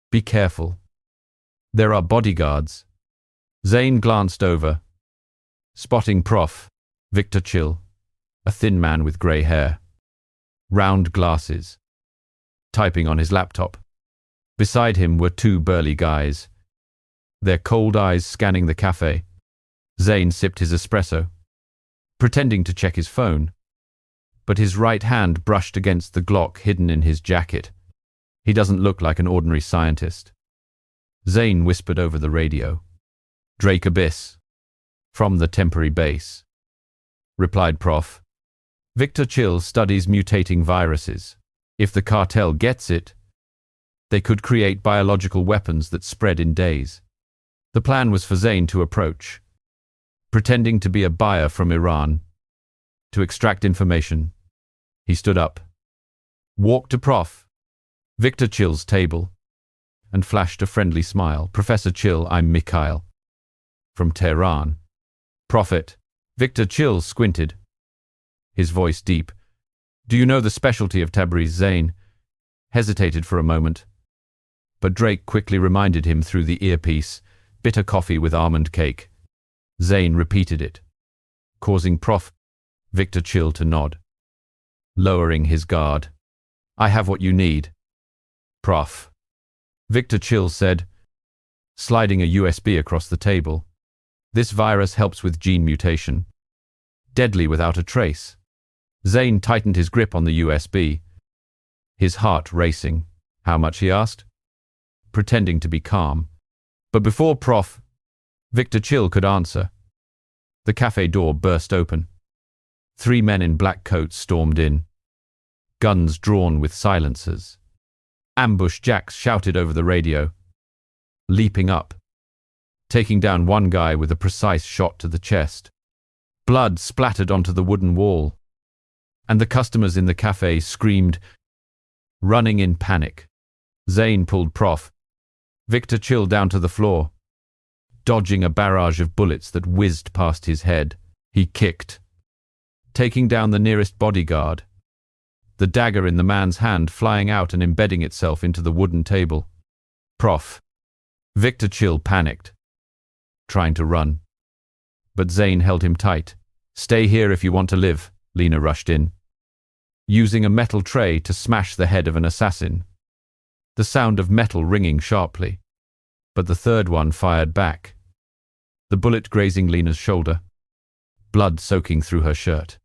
Be careful. There are bodyguards. Zane glanced over, spotting Prof. Victor Chill, a thin man with grey hair, round glasses, typing on his laptop. Beside him were two burly guys, their cold eyes scanning the cafe. Zane sipped his espresso, pretending to check his phone, but his right hand brushed against the Glock hidden in his jacket. He doesn't look like an ordinary scientist. Zane whispered over the radio. Drake Abyss, from the temporary base, replied Prof. Victor Chill studies mutating viruses. If the cartel gets it, they could create biological weapons that spread in days. The plan was for Zane to approach, pretending to be a buyer from Iran, to extract information. He stood up, walked to Prof. Victor Chill's table, and flashed a friendly smile. Professor Chill, I'm Mikhail, from Tehran. Prophet. Victor Chill squinted, his voice deep. Do you know the specialty of Tabriz? Zane hesitated for a moment, but Drake quickly reminded him through the earpiece. bitter coffee with almond cake. Zane repeated it, causing Prof. Victor Chill to nod, lowering his guard. I have what you need, Prof. Victor Chill said, sliding a USB across the table. This virus helps with gene mutation. Deadly without a trace. Zane tightened his grip on the USB, his heart racing. How much, he asked, pretending to be calm. But before Prof. Victor Chill could answer, the cafe door burst open. 3 men in black coats stormed in, guns drawn with silencers. Ambush Jacks shouted over the radio, leaping up, taking down one guy with a precise shot to the chest. Blood splattered onto the wooden wall, and the customers in the cafe screamed, running in panic. Zane pulled Prof. Victor Chill down to the floor, dodging a barrage of bullets that whizzed past his head. He kicked, taking down the nearest bodyguard, the dagger in the man's hand flying out and embedding itself into the wooden table. Prof. Victor Chill panicked, trying to run. But Zane held him tight. Stay here if you want to live, Lena rushed in, using a metal tray to smash the head of an assassin. The sound of metal ringing sharply, but the third one fired back, the bullet grazing Lena's shoulder, blood soaking through her shirt.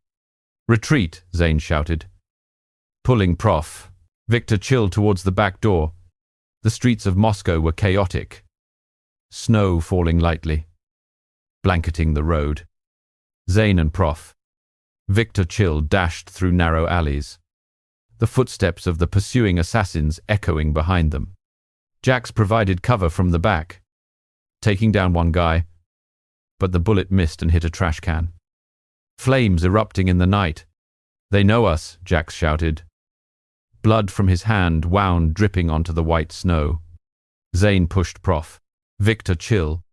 Retreat, Zane shouted, pulling Prof. Victor Chill towards the back door. The streets of Moscow were chaotic, snow falling lightly, blanketing the road. Zane and Prof. Victor Chill dashed through narrow alleys, the footsteps of the pursuing assassins echoing behind them. Jax provided cover from the back, taking down one guy, but the bullet missed and hit a trash can. Flames erupting in the night. They know us, Jax shouted. Blood from his hand wound dripping onto the white snow. Zane pushed Prof. Victor Chill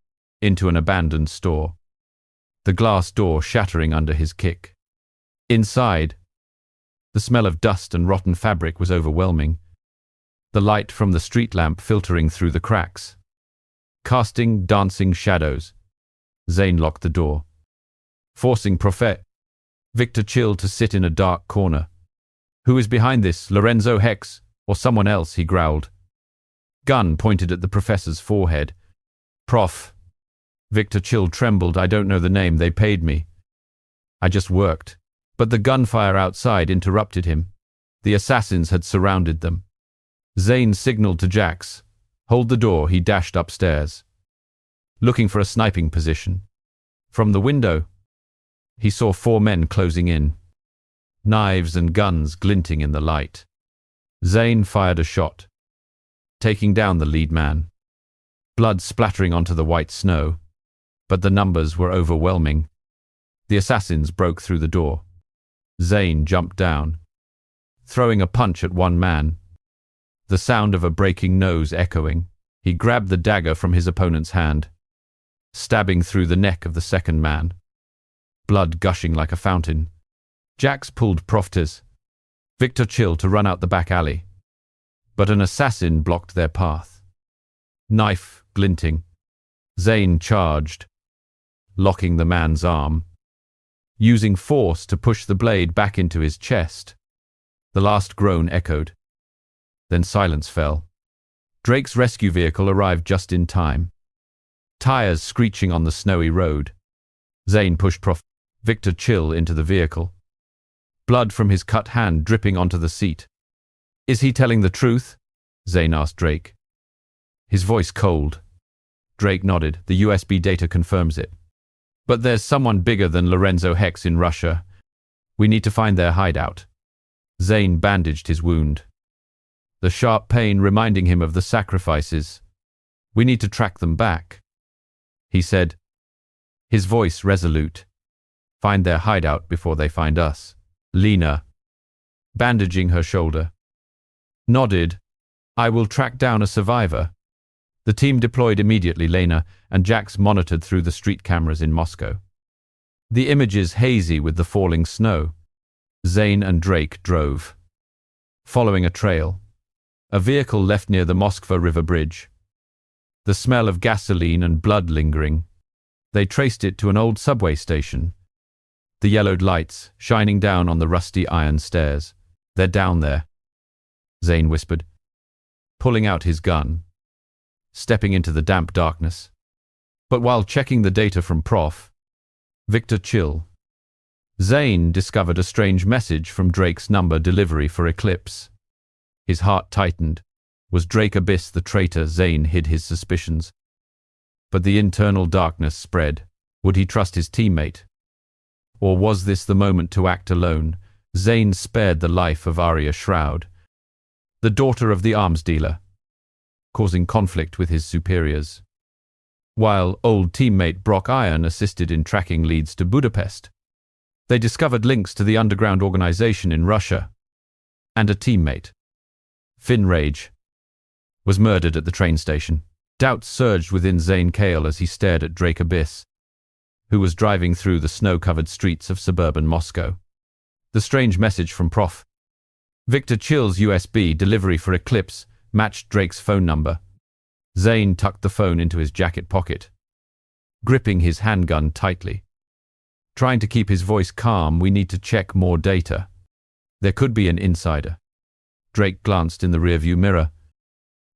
into an abandoned store, the glass door shattering under his kick. Inside, the smell of dust and rotten fabric was overwhelming, the light from the street lamp filtering through the cracks, casting dancing shadows. Zane locked the door, forcing Prof. Victor Chill to sit in a dark corner. Who is behind this, Lorenzo Hex, or someone else, he growled. Gun pointed at the professor's forehead. Prof. Victor Chill trembled. I don't know the name, they paid me. I just worked. But the gunfire outside interrupted him. The assassins had surrounded them. Zane signaled to Jax. Hold the door, he dashed upstairs, looking for a sniping position. From the window, he saw 4 men closing in, knives and guns glinting in the light. Zane fired a shot, taking down the lead man. Blood splattering onto the white snow, but the numbers were overwhelming. The assassins broke through the door. Zane jumped down, throwing a punch at one man, the sound of a breaking nose echoing. He grabbed the dagger from his opponent's hand, stabbing through the neck of the second man, blood gushing like a fountain. Jax pulled Prof. Victor Chill to run out the back alley, but an assassin blocked their path. Knife glinting, Zane charged, locking the man's arm, using force to push the blade back into his chest. The last groan echoed. Then silence fell. Drake's rescue vehicle arrived just in time, tires screeching on the snowy road. Zane pushed Prof. Victor Chill into the vehicle, blood from his cut hand dripping onto the seat. Is he telling the truth? Zane asked Drake, his voice cold. Drake nodded. The USB data confirms it. But there's someone bigger than Lorenzo Hex in Russia. We need to find their hideout. Zane bandaged his wound, the sharp pain reminding him of the sacrifices. We need to track them back, he said, his voice resolute. Find their hideout before they find us. Lena, bandaging her shoulder, nodded. I will track down a survivor. The team deployed immediately. Lena and Jax monitored through the street cameras in Moscow, the images hazy with the falling snow. Zane and Drake drove, following a trail. A vehicle left near the Moskva River Bridge, the smell of gasoline and blood lingering. They traced it to an old subway station. The yellowed lights shining down on the rusty iron stairs. "They're down there," Zane whispered, pulling out his gun, stepping into the damp darkness. But while checking the data from Prof. Victor Chill, Zane discovered a strange message from Drake's number delivery for Eclipse. His heart tightened. Was Drake Abyss the traitor? Zane hid his suspicions. But the internal darkness spread. Would he trust his teammate? Or was this the moment to act alone? Zane spared the life of Arya Shroud, the daughter of the arms dealer, causing conflict with his superiors, while old teammate Brock Iron assisted in tracking leads to Budapest. They discovered links to the underground organization in Russia, and a teammate, Finn Rage, was murdered at the train station. Doubts surged within Zane Kael as he stared at Drake Abyss, who was driving through the snow-covered streets of suburban Moscow. The strange message from Prof. Victor Chill's USB delivery for Eclipse matched Drake's phone number. Zane tucked the phone into his jacket pocket, gripping his handgun tightly. Trying to keep his voice calm, "We need to check more data. There could be an insider." Drake glanced in the rearview mirror,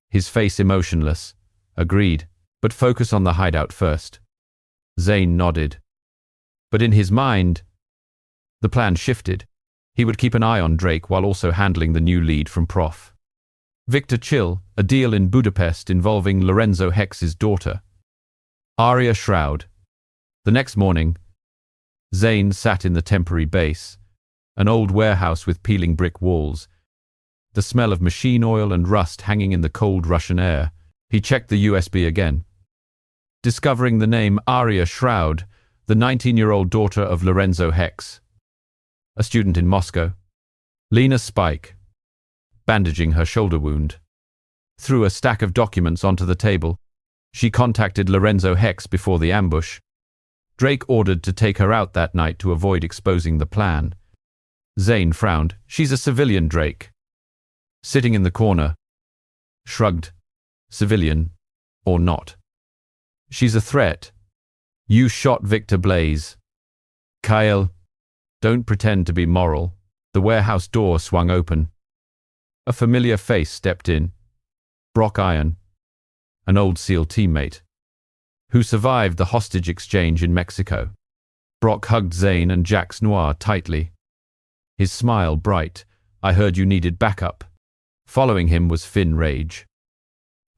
his face emotionless. "Agreed, but focus on the hideout first." Zane nodded. But in his mind, the plan shifted. He would keep an eye on Drake while also handling the new lead from Prof. Victor Chill, a deal in Budapest involving Lorenzo Hex's daughter, Arya Shroud. The next morning, Zane sat in the temporary base, an old warehouse with peeling brick walls, the smell of machine oil and rust hanging in the cold Russian air. He checked the USB again, discovering the name Arya Shroud, the 19-year-old daughter of Lorenzo Hex, a student in Moscow. Lena Spike, bandaging her shoulder wound, threw a stack of documents onto the table. She contacted Lorenzo Hex before the ambush. Drake ordered to take her out that night to avoid exposing the plan. Zane frowned. "She's a civilian, Drake." Sitting in the corner, shrugged. "Civilian or not? She's a threat. You shot Victor Blaze. Kael, don't pretend to be moral." The warehouse door swung open. A familiar face stepped in. Brock Iron, an old SEAL teammate, who survived the hostage exchange in Mexico. Brock hugged Zane and Jax Noir tightly, his smile bright. "I heard you needed backup." Following him was Finn Rage,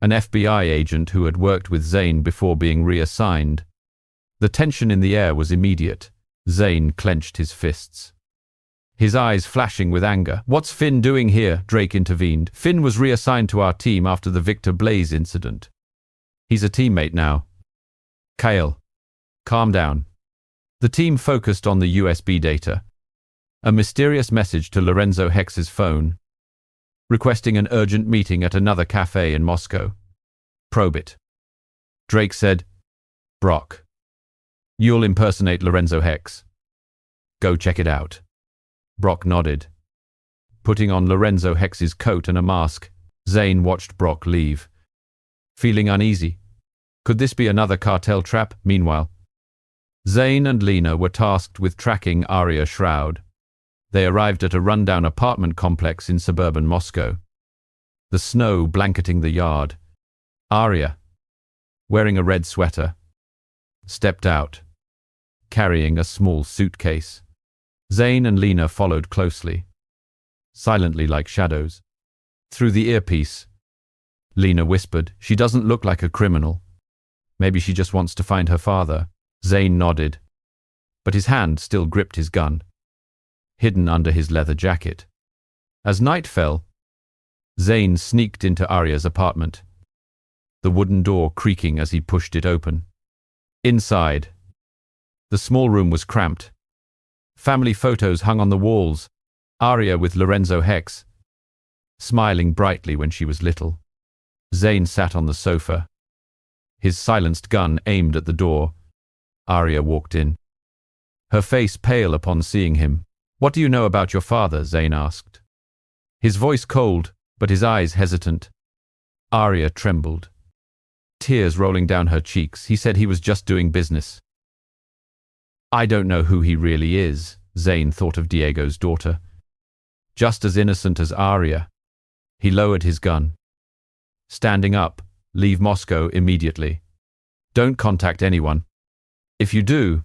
an FBI agent who had worked with Zane before being reassigned. The tension in the air was immediate. Zane clenched his fists, his eyes flashing with anger. "What's Finn doing here?" Drake intervened. "Finn was reassigned to our team after the Victor Blaze incident. He's a teammate now." "Kael, calm down." The team focused on the USB data. A mysterious message to Lorenzo Hex's phone, requesting an urgent meeting at another cafe in Moscow. "Probe it." Drake said. "Brock, you'll impersonate Lorenzo Hex. Go check it out." Brock nodded. Putting on Lorenzo Hex's coat and a mask, Zane watched Brock leave, feeling uneasy. Could this be another cartel trap? Meanwhile, Zane and Lena were tasked with tracking Arya Shroud. They arrived at a rundown apartment complex in suburban Moscow, the snow blanketing the yard. Arya, wearing a red sweater, stepped out, carrying a small suitcase. Zane and Lena followed closely, silently like shadows. Through the earpiece, Lena whispered, "She doesn't look like a criminal. Maybe she just wants to find her father." Zane nodded, but his hand still gripped his gun, hidden under his leather jacket. As night fell, Zane sneaked into Arya's apartment, the wooden door creaking as he pushed it open. Inside, the small room was cramped. Family photos hung on the walls, Arya with Lorenzo Hex, smiling brightly when she was little. Zane sat on the sofa, his silenced gun aimed at the door. Arya walked in, her face pale upon seeing him. "What do you know about your father?" Zane asked, his voice cold, but his eyes hesitant. Arya trembled. Tears rolling down her cheeks, he said he was just doing business. I don't know who he really is, Zane thought of Diego's daughter. Just as innocent as Arya. He lowered his gun. Standing up, leave Moscow immediately. Don't contact anyone. If you do,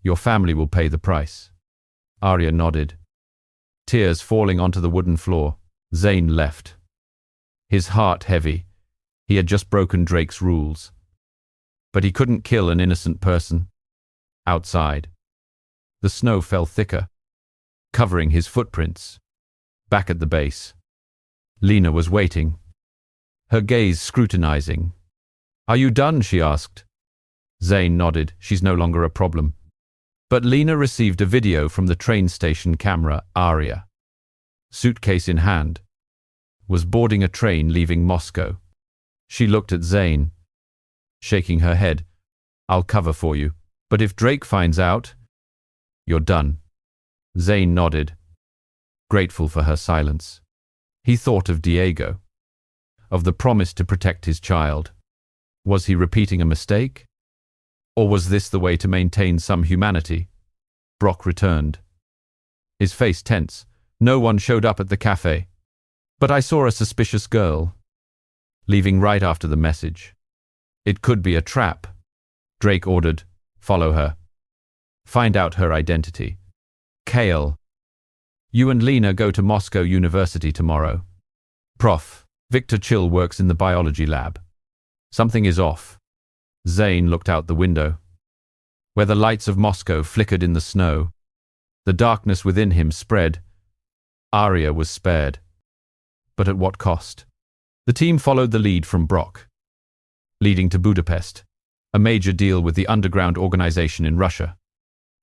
your family will pay the price. Arya nodded. Tears falling onto the wooden floor, Zane left. His heart heavy. He had just broken Drake's rules. But he couldn't kill an innocent person. Outside, the snow fell thicker, covering his footprints. Back at the base, Lena was waiting, her gaze scrutinizing. Are you done? She asked. Zane nodded. She's no longer a problem. But Lena received a video from the train station camera. Arya, suitcase in hand, was boarding a train leaving Moscow. She looked at Zane, shaking her head. I'll cover for you. But if Drake finds out, you're done. Zane nodded, grateful for her silence. He thought of Diego, of the promise to protect his child. Was he repeating a mistake? Or was this the way to maintain some humanity? Brock returned, his face tense. No one showed up at the cafe. But I saw a suspicious girl, leaving right after the message. It could be a trap. Drake ordered, follow her. Find out her identity. Kael, you and Lena go to Moscow University tomorrow. Prof. Victor Chill works in the biology lab. Something is off. Zane looked out the window, where the lights of Moscow flickered in the snow. The darkness within him spread. Arya was spared. But at what cost? The team followed the lead from Brock, leading to Budapest, a major deal with the underground organization in Russia.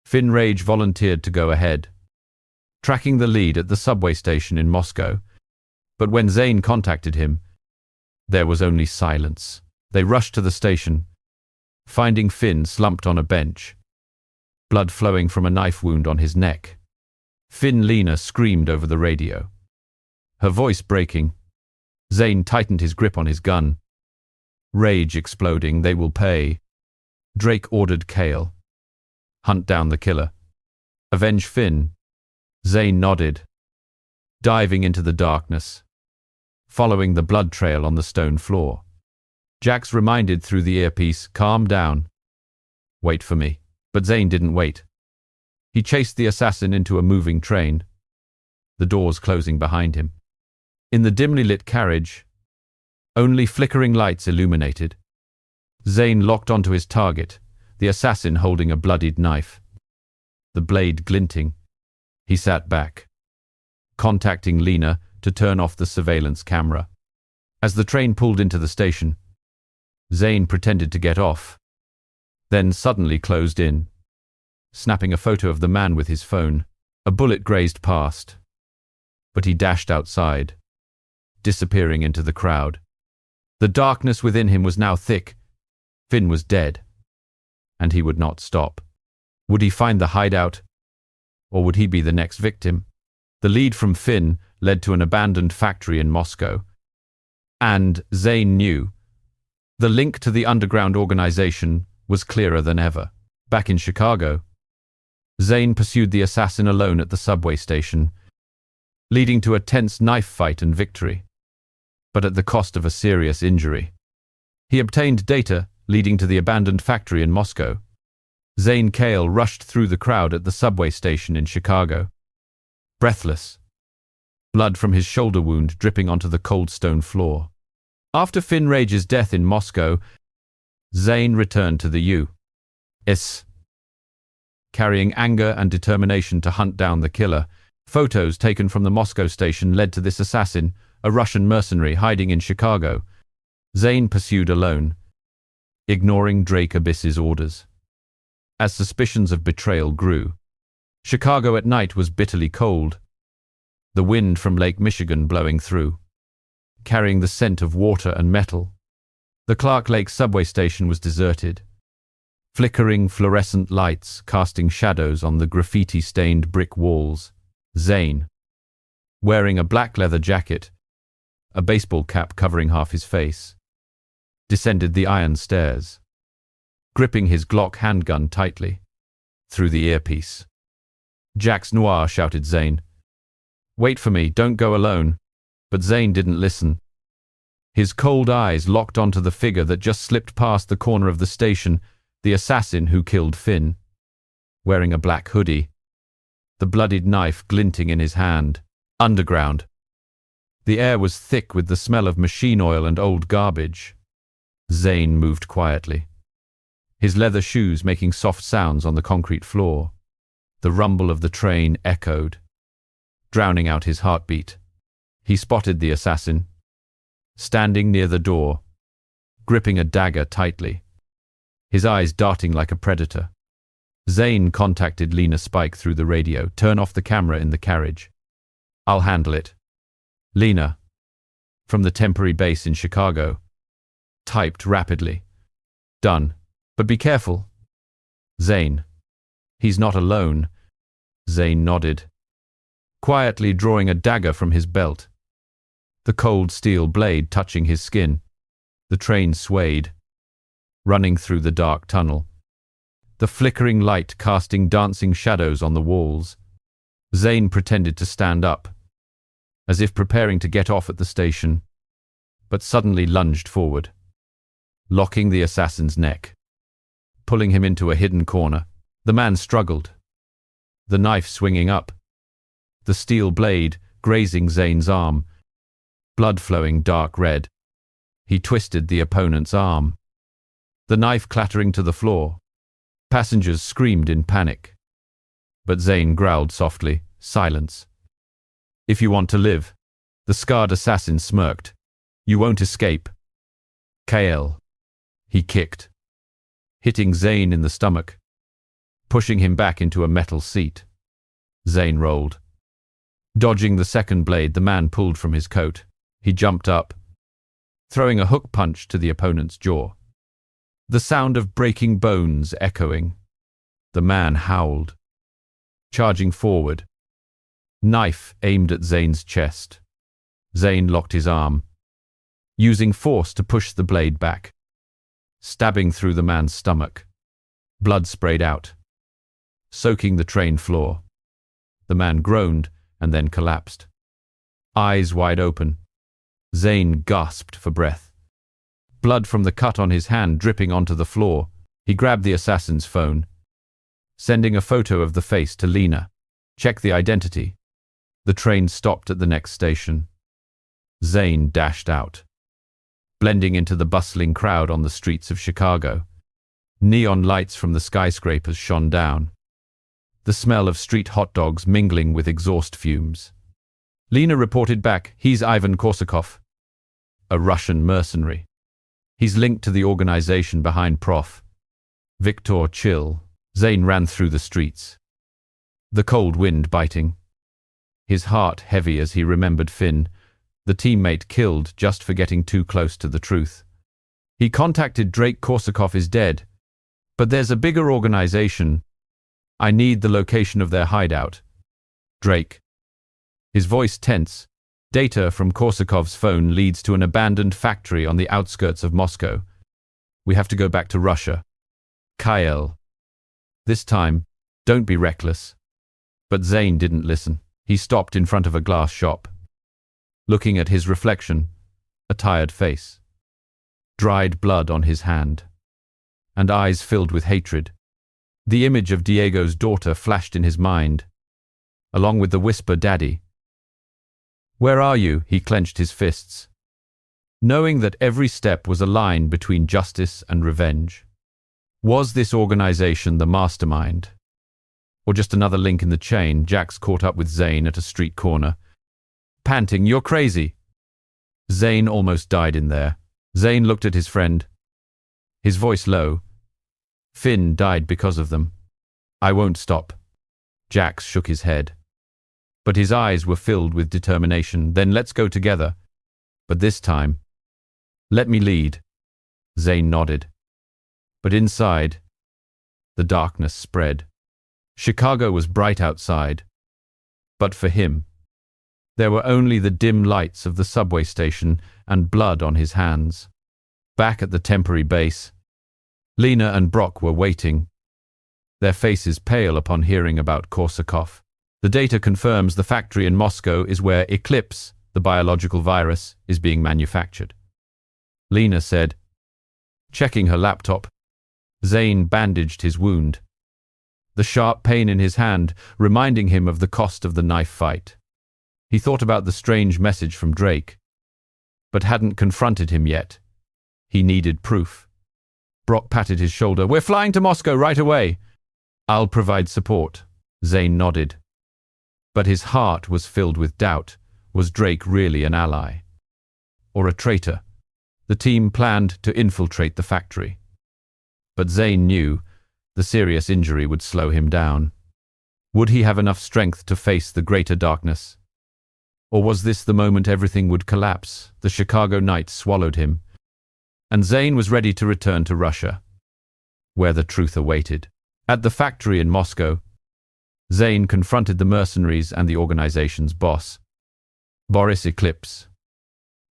Finn Rage volunteered to go ahead, tracking the lead at the subway station in Moscow. But when Zane contacted him, there was only silence. They rushed to the station, finding Finn slumped on a bench, blood flowing from a knife wound on his neck. Lena screamed over the radio, her voice breaking. Zane tightened his grip on his gun. Rage exploding. They will pay. Drake ordered Kael. Hunt down the killer. Avenge Finn. Zane nodded, diving into the darkness, following the blood trail on the stone floor. Jax reminded through the earpiece, calm down. Wait for me. But Zane didn't wait. He chased the assassin into a moving train, the doors closing behind him. In the dimly lit carriage, only flickering lights illuminated. Zane locked onto his target, the assassin holding a bloodied knife, the blade glinting. He sat back, contacting Lena to turn off the surveillance camera. As the train pulled into the station, Zane pretended to get off, then suddenly closed in, snapping a photo of the man with his phone. A bullet grazed past, but he dashed outside, disappearing into the crowd. The darkness within him was now thick. Finn was dead, and he would not stop. Would he find the hideout, or would he be the next victim? The lead from Finn led to an abandoned factory in Moscow, and Zane knew the link to the underground organization was clearer than ever. Back in Chicago, Zane pursued the assassin alone at the subway station, leading to a tense knife fight and victory, but at the cost of a serious injury. He obtained data leading to the abandoned factory in Moscow. Zane Kael rushed through the crowd at the subway station in Chicago, breathless, blood from his shoulder wound dripping onto the cold stone floor. After Finn Rage's death in Moscow, Zane returned to the U.S., carrying anger and determination to hunt down the killer. Photos taken from the Moscow station led to this assassin, a Russian mercenary hiding in Chicago. Zane pursued alone, ignoring Drake Abyss's orders. As suspicions of betrayal grew, Chicago at night was bitterly cold, the wind from Lake Michigan blowing through, carrying the scent of water and metal. The Clark Lake subway station was deserted, flickering fluorescent lights casting shadows on the graffiti-stained brick walls. Zane, wearing a black leather jacket, a baseball cap covering half his face, descended the iron stairs, gripping his Glock handgun tightly. Through the earpiece, "Jax Noir," shouted Zane. "Wait for me, don't go alone." But Zane didn't listen. His cold eyes locked onto the figure that just slipped past the corner of the station, the assassin who killed Finn. Wearing a black hoodie, the bloodied knife glinting in his hand. Underground. The air was thick with the smell of machine oil and old garbage. Zane moved quietly, his leather shoes making soft sounds on the concrete floor. The rumble of the train echoed, drowning out his heartbeat. He spotted the assassin, standing near the door, gripping a dagger tightly, his eyes darting like a predator. Zane contacted Lena Spike through the radio. "Turn off the camera in the carriage. I'll handle it." Lena, from the temporary base in Chicago, typed rapidly. "Done. But be careful." Zane. "He's not alone." Zane nodded, quietly drawing a dagger from his belt, the cold steel blade touching his skin. The train swayed, running through the dark tunnel, the flickering light casting dancing shadows on the walls. Zane pretended to stand up, as if preparing to get off at the station, but suddenly lunged forward, locking the assassin's neck, pulling him into a hidden corner. The man struggled, the knife swinging up, the steel blade grazing Zane's arm, blood flowing dark red. He twisted the opponent's arm, the knife clattering to the floor. Passengers screamed in panic, but Zane growled softly, "Silence. If you want to live." The scarred assassin smirked. "You won't escape." "Kael." He kicked, hitting Zane in the stomach, pushing him back into a metal seat. Zane rolled. Dodging the second blade, the man pulled from his coat. He jumped up, throwing a hook punch to the opponent's jaw, the sound of breaking bones echoing. The man howled, charging forward, knife aimed at Zane's chest. Zane locked his arm, using force to push the blade back, stabbing through the man's stomach. Blood sprayed out, soaking the train floor. The man groaned and then collapsed, eyes wide open. Zane gasped for breath, blood from the cut on his hand dripping onto the floor. He grabbed the assassin's phone, sending a photo of the face to Lena. "Check the identity." The train stopped at the next station. Zane dashed out, blending into the bustling crowd on the streets of Chicago. Neon lights from the skyscrapers shone down, the smell of street hot dogs mingling with exhaust fumes. Lena reported back, "He's Ivan Korsakov, a Russian mercenary. He's linked to the organization behind Prof. Viktor Chill." Zane ran through the streets, the cold wind biting, his heart heavy as he remembered Finn, the teammate killed just for getting too close to the truth. He contacted Drake. "Korsakov is dead, but there's a bigger organization. I need the location of their hideout." "Drake." His voice tense. "Data from Korsakov's phone leads to an abandoned factory on the outskirts of Moscow. We have to go back to Russia." "Kael. This time, don't be reckless." But Zane didn't listen. He stopped in front of a glass shop, looking at his reflection, a tired face, dried blood on his hand, and eyes filled with hatred. The image of Diego's daughter flashed in his mind, along with the whisper, "Daddy." "Where are you?" He clenched his fists, knowing that every step was a line between justice and revenge. Was this organization the mastermind, or just another link in the chain? Jax caught up with Zane at a street corner, panting, "You're crazy." Zane almost died in there. Zane looked at his friend, his voice low. "Finn died because of them. I won't stop." Jax shook his head, but his eyes were filled with determination. "Then let's go together. But this time, let me lead." Zane nodded. But inside, the darkness spread. Chicago was bright outside, but for him, there were only the dim lights of the subway station and blood on his hands. Back at the temporary base, Lena and Brock were waiting, their faces pale upon hearing about Korsakov. The data confirms the factory in Moscow is where Eclipse, the biological virus, is being manufactured. Lena said, checking her laptop. Zane bandaged his wound, the sharp pain in his hand reminding him of the cost of the knife fight. He thought about the strange message from Drake, but hadn't confronted him yet. He needed proof. Brock patted his shoulder. "We're flying to Moscow right away." "I'll provide support." Zane nodded. But his heart was filled with doubt. Was Drake really an ally? Or a traitor? The team planned to infiltrate the factory. But Zane knew the serious injury would slow him down. Would he have enough strength to face the greater darkness? Or was this the moment everything would collapse? The Chicago night swallowed him, and Zane was ready to return to Russia, where the truth awaited. At the factory in Moscow, Zane confronted the mercenaries and the organization's boss, Boris Eclipse,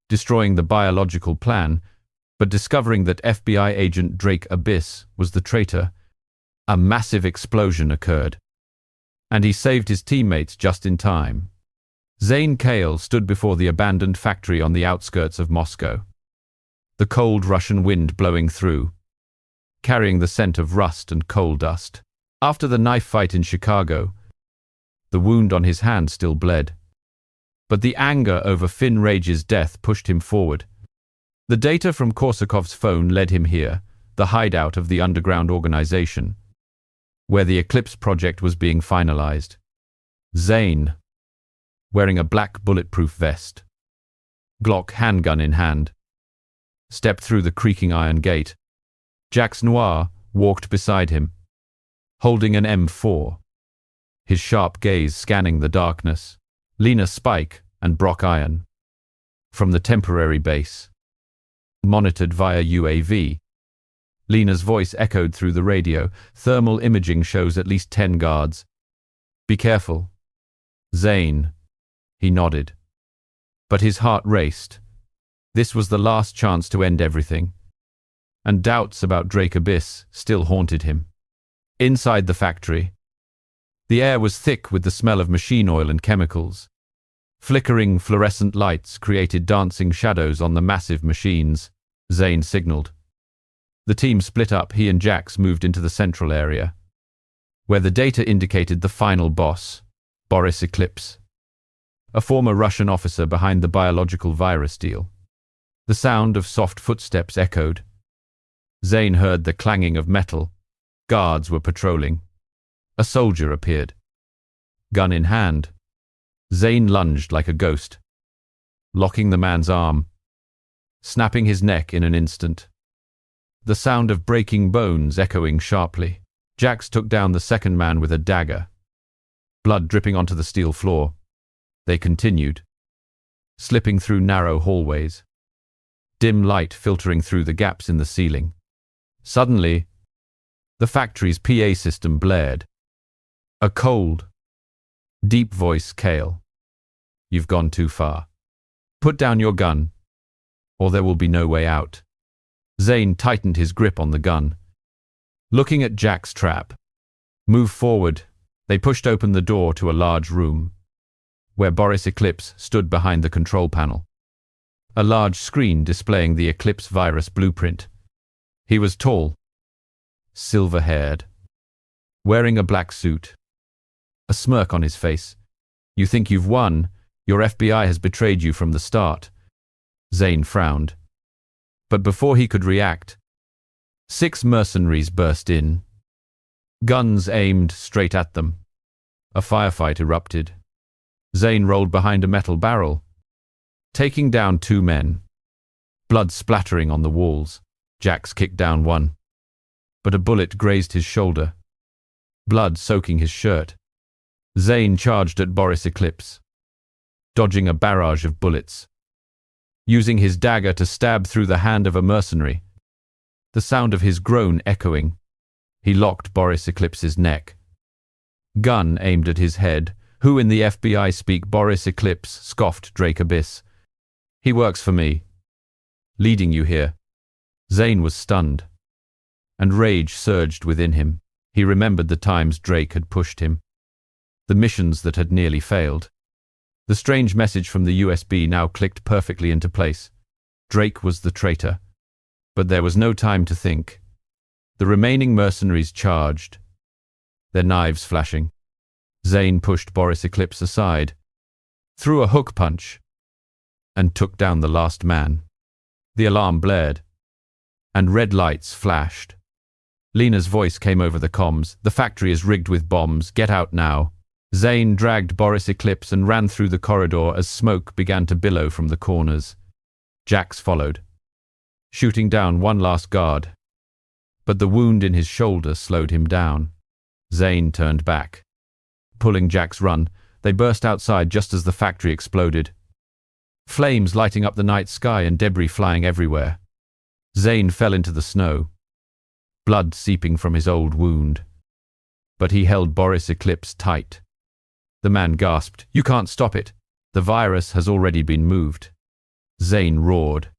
destroying the biological plan, but discovering that FBI agent Drake Abyss was the traitor. A massive explosion occurred, and he saved his teammates just in time. Zane Kael stood before the abandoned factory on the outskirts of Moscow, the cold Russian wind blowing through, carrying the scent of rust and coal dust. After the knife fight in Chicago, the wound on his hand still bled, but the anger over Finn Rage's death pushed him forward. The data from Korsakov's phone led him here, the hideout of the underground organization, where the Eclipse project was being finalized. Zane, wearing a black bulletproof vest, Glock handgun in hand, stepped through the creaking iron gate. Jax Noir walked beside him, holding an M4, his sharp gaze scanning the darkness. Lena Spike and Brock Iron, from the temporary base, monitored via UAV. Lena's voice echoed through the radio. "Thermal imaging shows at least 10 guards. Be careful." "Zane." He nodded, but his heart raced. This was the last chance to end everything, and doubts about Drake Abyss still haunted him. Inside the factory, the air was thick with the smell of machine oil and chemicals. Flickering fluorescent lights created dancing shadows on the massive machines. Zane signaled. The team split up. He and Jax moved into the central area, where the data indicated the final boss, Boris Eclipse, a former Russian officer behind the biological virus deal. The sound of soft footsteps echoed. Zane heard the clanging of metal. Guards were patrolling. A soldier appeared, gun in hand. Zane lunged like a ghost, locking the man's arm, snapping his neck in an instant. The sound of breaking bones echoing sharply. Jax took down the second man with a dagger, blood dripping onto the steel floor. They continued, slipping through narrow hallways, dim light filtering through the gaps in the ceiling. Suddenly, the factory's PA system blared. A cold, deep voice. "Kael, you've gone too far. Put down your gun, or there will be no way out." Zane tightened his grip on the gun, looking at Jack's trap. "Move forward." They pushed open the door to a large room, where Boris Eclipse stood behind the control panel, a large screen displaying the Eclipse virus blueprint. He was tall, silver-haired, wearing a black suit, a smirk on his face. "You think you've won? Your FBI has betrayed you from the start." Zane frowned. But before he could react, 6 mercenaries burst in, guns aimed straight at them. A firefight erupted. Zane rolled behind a metal barrel, taking down 2 men, blood splattering on the walls. Jax kicked down one, but a bullet grazed his shoulder, blood soaking his shirt. Zane charged at Boris Eclipse, dodging a barrage of bullets, using his dagger to stab through the hand of a mercenary, the sound of his groan echoing. He locked Boris Eclipse's neck, gun aimed at his head. "Who in the FBI speak?" Boris Eclipse scoffed. "Drake Abyss. He works for me, leading you here." Zane was stunned, and rage surged within him. He remembered the times Drake had pushed him, the missions that had nearly failed. The strange message from the USB now clicked perfectly into place. Drake was the traitor. But there was no time to think. The remaining mercenaries charged, their knives flashing. Zane pushed Boris Eclipse aside, threw a hook punch, and took down the last man. The alarm blared, and red lights flashed. Lena's voice came over the comms. "The factory is rigged with bombs. Get out now." Zane dragged Boris Eclipse and ran through the corridor as smoke began to billow from the corners. Jax followed, shooting down one last guard. But the wound in his shoulder slowed him down. Zane turned back. Pulling Jack's run, they burst outside just as the factory exploded. Flames lighting up the night sky and debris flying everywhere. Zane fell into the snow, blood seeping from his old wound. But he held Boris Eclipse tight. The man gasped, "You can't stop it. The virus has already been moved." Zane roared,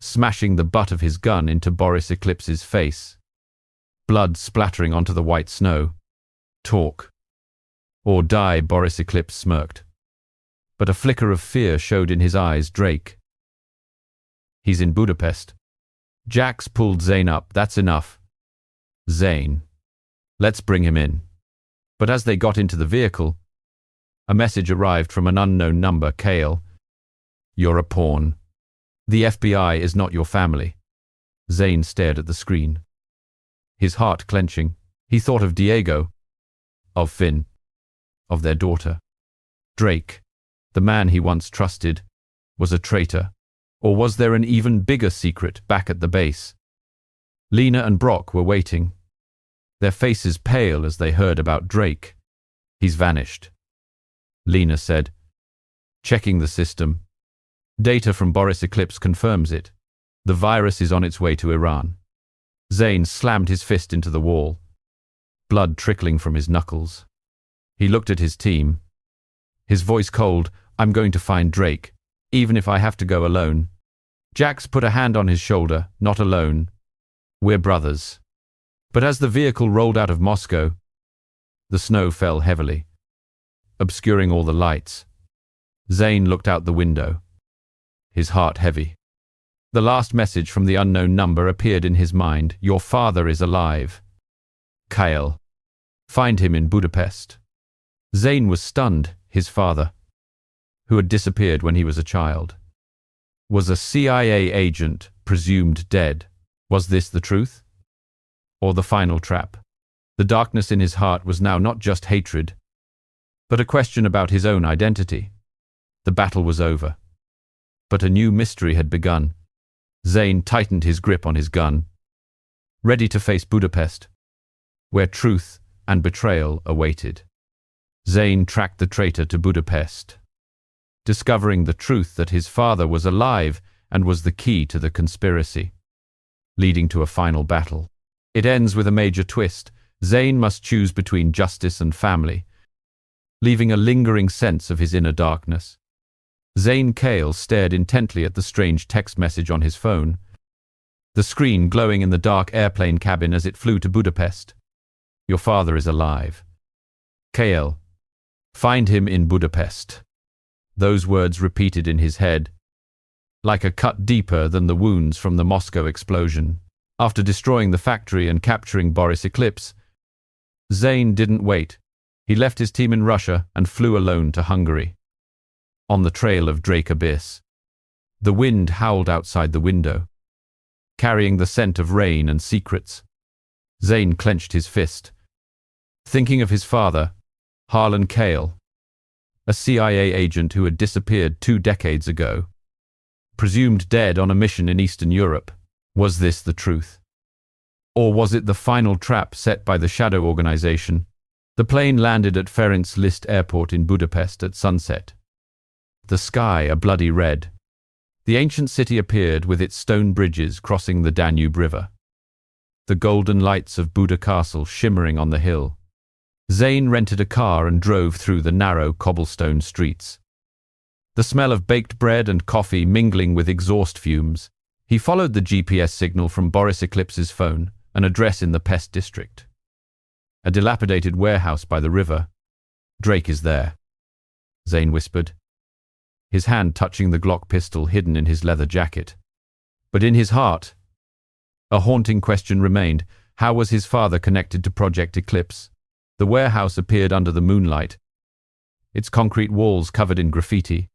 smashing the butt of his gun into Boris Eclipse's face. Blood splattering onto the white snow. "Talk or die," Boris Eclipse smirked. But a flicker of fear showed in his eyes. "Drake. He's in Budapest." Jax pulled Zane up. "That's enough. Zane, let's bring him in." But as they got into the vehicle, a message arrived from an unknown number. "Kael, you're a pawn. The FBI is not your family." Zane stared at the screen, his heart clenching. He thought of Diego, of Finn, of their daughter. Drake, the man he once trusted, was a traitor. Or was there an even bigger secret back at the base? Lena and Brock were waiting, their faces pale as they heard about Drake. "He's vanished," Lena said, checking the system. "Data from Boris Eclipse confirms it. The virus is on its way to Iran." Zane slammed his fist into the wall, blood trickling from his knuckles. He looked at his team, his voice cold. "I'm going to find Drake, even if I have to go alone." Jax put a hand on his shoulder. "Not alone. We're brothers." But as the vehicle rolled out of Moscow, the snow fell heavily, obscuring all the lights. Zane looked out the window, his heart heavy. The last message from the unknown number appeared in his mind. "Your father is alive. Kael. Find him in Budapest." Zane was stunned. His father, who had disappeared when he was a child, was a CIA agent, presumed dead. Was this the truth? Or the final trap? The darkness in his heart was now not just hatred, but a question about his own identity. The battle was over, but a new mystery had begun. Zane tightened his grip on his gun, ready to face Budapest, where truth and betrayal awaited. Zane tracked the traitor to Budapest, discovering the truth that his father was alive and was the key to the conspiracy, leading to a final battle. It ends with a major twist. Zane must choose between justice and family, leaving a lingering sense of his inner darkness. Zane Kael stared intently at the strange text message on his phone, the screen glowing in the dark airplane cabin as it flew to Budapest. "Your father is alive. Kael, find him in Budapest." Those words repeated in his head, like a cut deeper than the wounds from the Moscow explosion. After destroying the factory and capturing Boris Eclipse, Zane didn't wait. He left his team in Russia and flew alone to Hungary. On the trail of Drake Abyss, the wind howled outside the window, carrying the scent of rain and secrets. Zane clenched his fist, thinking of his father, Harlan Kael, a CIA agent who had disappeared 2 decades ago, presumed dead on a mission in Eastern Europe. Was this the truth? Or was it the final trap set by the Shadow Organization? The plane landed at Ferenc Liszt Airport in Budapest at sunset, the sky a bloody red. The ancient city appeared with its stone bridges crossing the Danube River, the golden lights of Buda Castle shimmering on the hill. Zane rented a car and drove through the narrow cobblestone streets, the smell of baked bread and coffee mingling with exhaust fumes. He followed the GPS signal from Boris Eclipse's phone, an address in the pest district. A dilapidated warehouse by the river. Drake is there, Zane whispered, his hand touching the Glock pistol hidden in his leather jacket. But in his heart, a haunting question remained. How was his father connected to Project Eclipse? The warehouse appeared under the moonlight, its concrete walls covered in graffiti,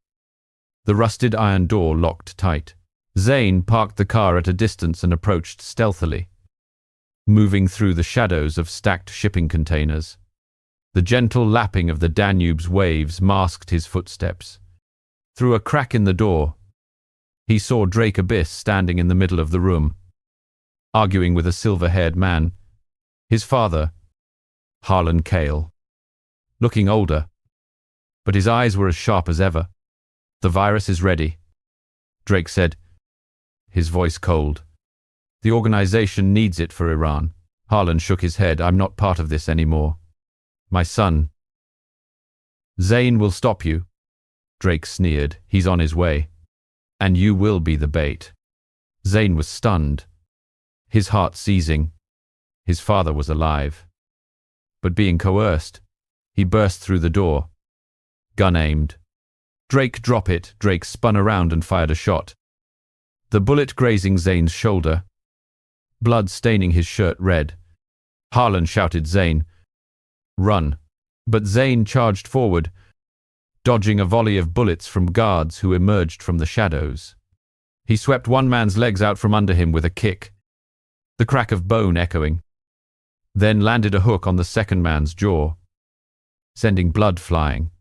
the rusted iron door locked tight. Zane parked the car at a distance and approached stealthily, moving through the shadows of stacked shipping containers. The gentle lapping of the Danube's waves masked his footsteps. Through a crack in the door, he saw Drake Abyss standing in the middle of the room, arguing with a silver-haired man, his father, Harlan Kael, looking older, but his eyes were as sharp as ever. "The virus is ready," Drake said, his voice cold. "The organization needs it for Iran." Harlan shook his head. "I'm not part of this anymore. My son." "Zane will stop you," Drake sneered. "He's on his way. And you will be the bait." Zane was stunned, his heart seizing. His father was alive. But being coerced, he burst through the door, gun aimed. "Drake, drop it." Drake spun around and fired a shot, the bullet grazing Zane's shoulder, blood staining his shirt red. Harlan shouted, "Zane, run." But Zane charged forward, dodging a volley of bullets from guards who emerged from the shadows. He swept one man's legs out from under him with a kick, the crack of bone echoing, then landed a hook on the second man's jaw, sending blood flying.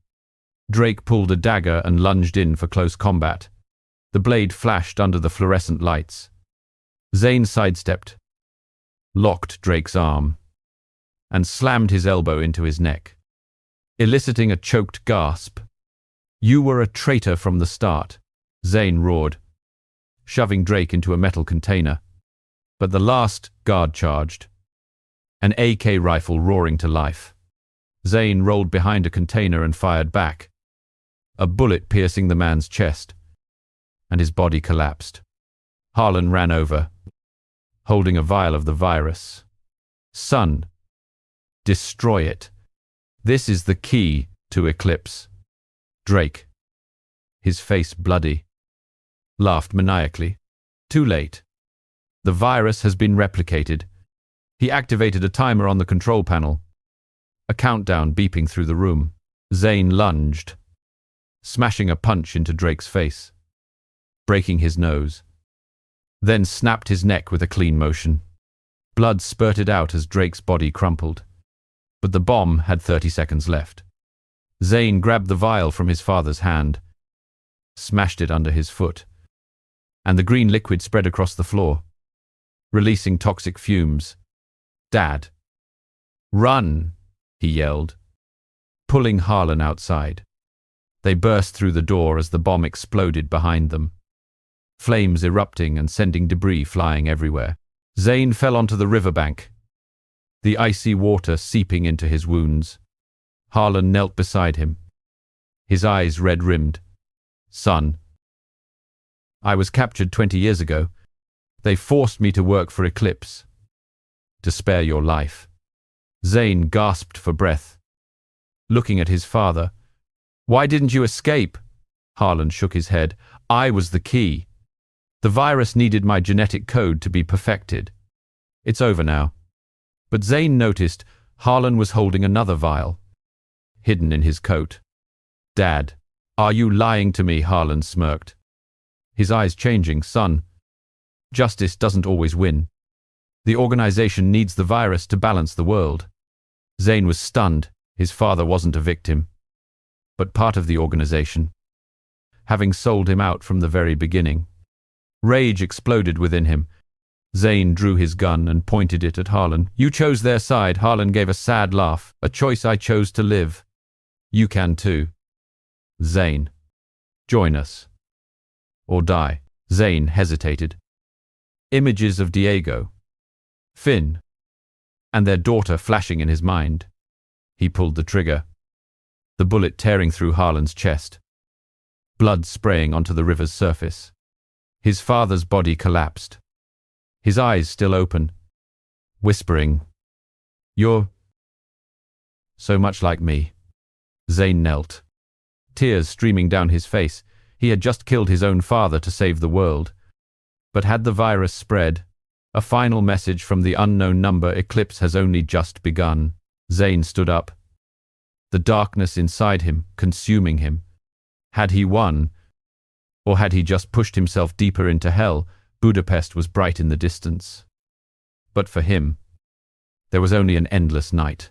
Drake pulled a dagger and lunged in for close combat. The blade flashed under the fluorescent lights. Zane sidestepped, locked Drake's arm, and slammed his elbow into his neck, eliciting a choked gasp. "You were a traitor from the start," Zane roared, shoving Drake into a metal container. But the last guard charged, an AK rifle roaring to life. Zane rolled behind a container and fired back, a bullet piercing the man's chest, and his body collapsed. Harlan ran over, holding a vial of the virus. "Son, destroy it. This is the key to Eclipse." Drake, his face bloody, laughed maniacally. "Too late. The virus has been replicated." He activated a timer on the control panel, a countdown beeping through the room. Zane lunged, smashing a punch into Drake's face, breaking his nose, then snapped his neck with a clean motion. Blood spurted out as Drake's body crumpled, but the bomb had 30 seconds left. Zane grabbed the vial from his father's hand, smashed it under his foot, and the green liquid spread across the floor, releasing toxic fumes. "Dad, run!" he yelled, pulling Harlan outside. They burst through the door as the bomb exploded behind them, flames erupting and sending debris flying everywhere. Zane fell onto the riverbank, the icy water seeping into his wounds. Harlan knelt beside him, his eyes red-rimmed. "Son, I was captured 20 years ago. They forced me to work for Eclipse, to spare your life." Zane gasped for breath, looking at his father. "Why didn't you escape?" Harlan shook his head. "I was the key. The virus needed my genetic code to be perfected. It's over now." But Zane noticed Harlan was holding another vial, hidden in his coat. "Dad, are you lying to me?" Harlan smirked, his eyes changing. "Son, justice doesn't always win. The organization needs the virus to balance the world." Zane was stunned. His father wasn't a victim, but part of the organization, having sold him out from the very beginning. Rage exploded within him. Zane drew his gun and pointed it at Harlan. "You chose their side." Harlan gave a sad laugh. "A choice I chose to live. You can too. Zane, join us. Or die." Zane hesitated. Images of Diego, Finn, and their daughter flashing in his mind. He pulled the trigger, the bullet tearing through Harlan's chest, blood spraying onto the river's surface. His father's body collapsed, his eyes still open, whispering, "You're so much like me." Zayn knelt, tears streaming down his face. He had just killed his own father to save the world. But had the virus spread? A final message from the unknown number: eclipse has only just begun. Zayn stood up, the darkness inside him consuming him. Had he won? Or had he just pushed himself deeper into hell? Budapest was bright in the distance. But for him, there was only an endless night.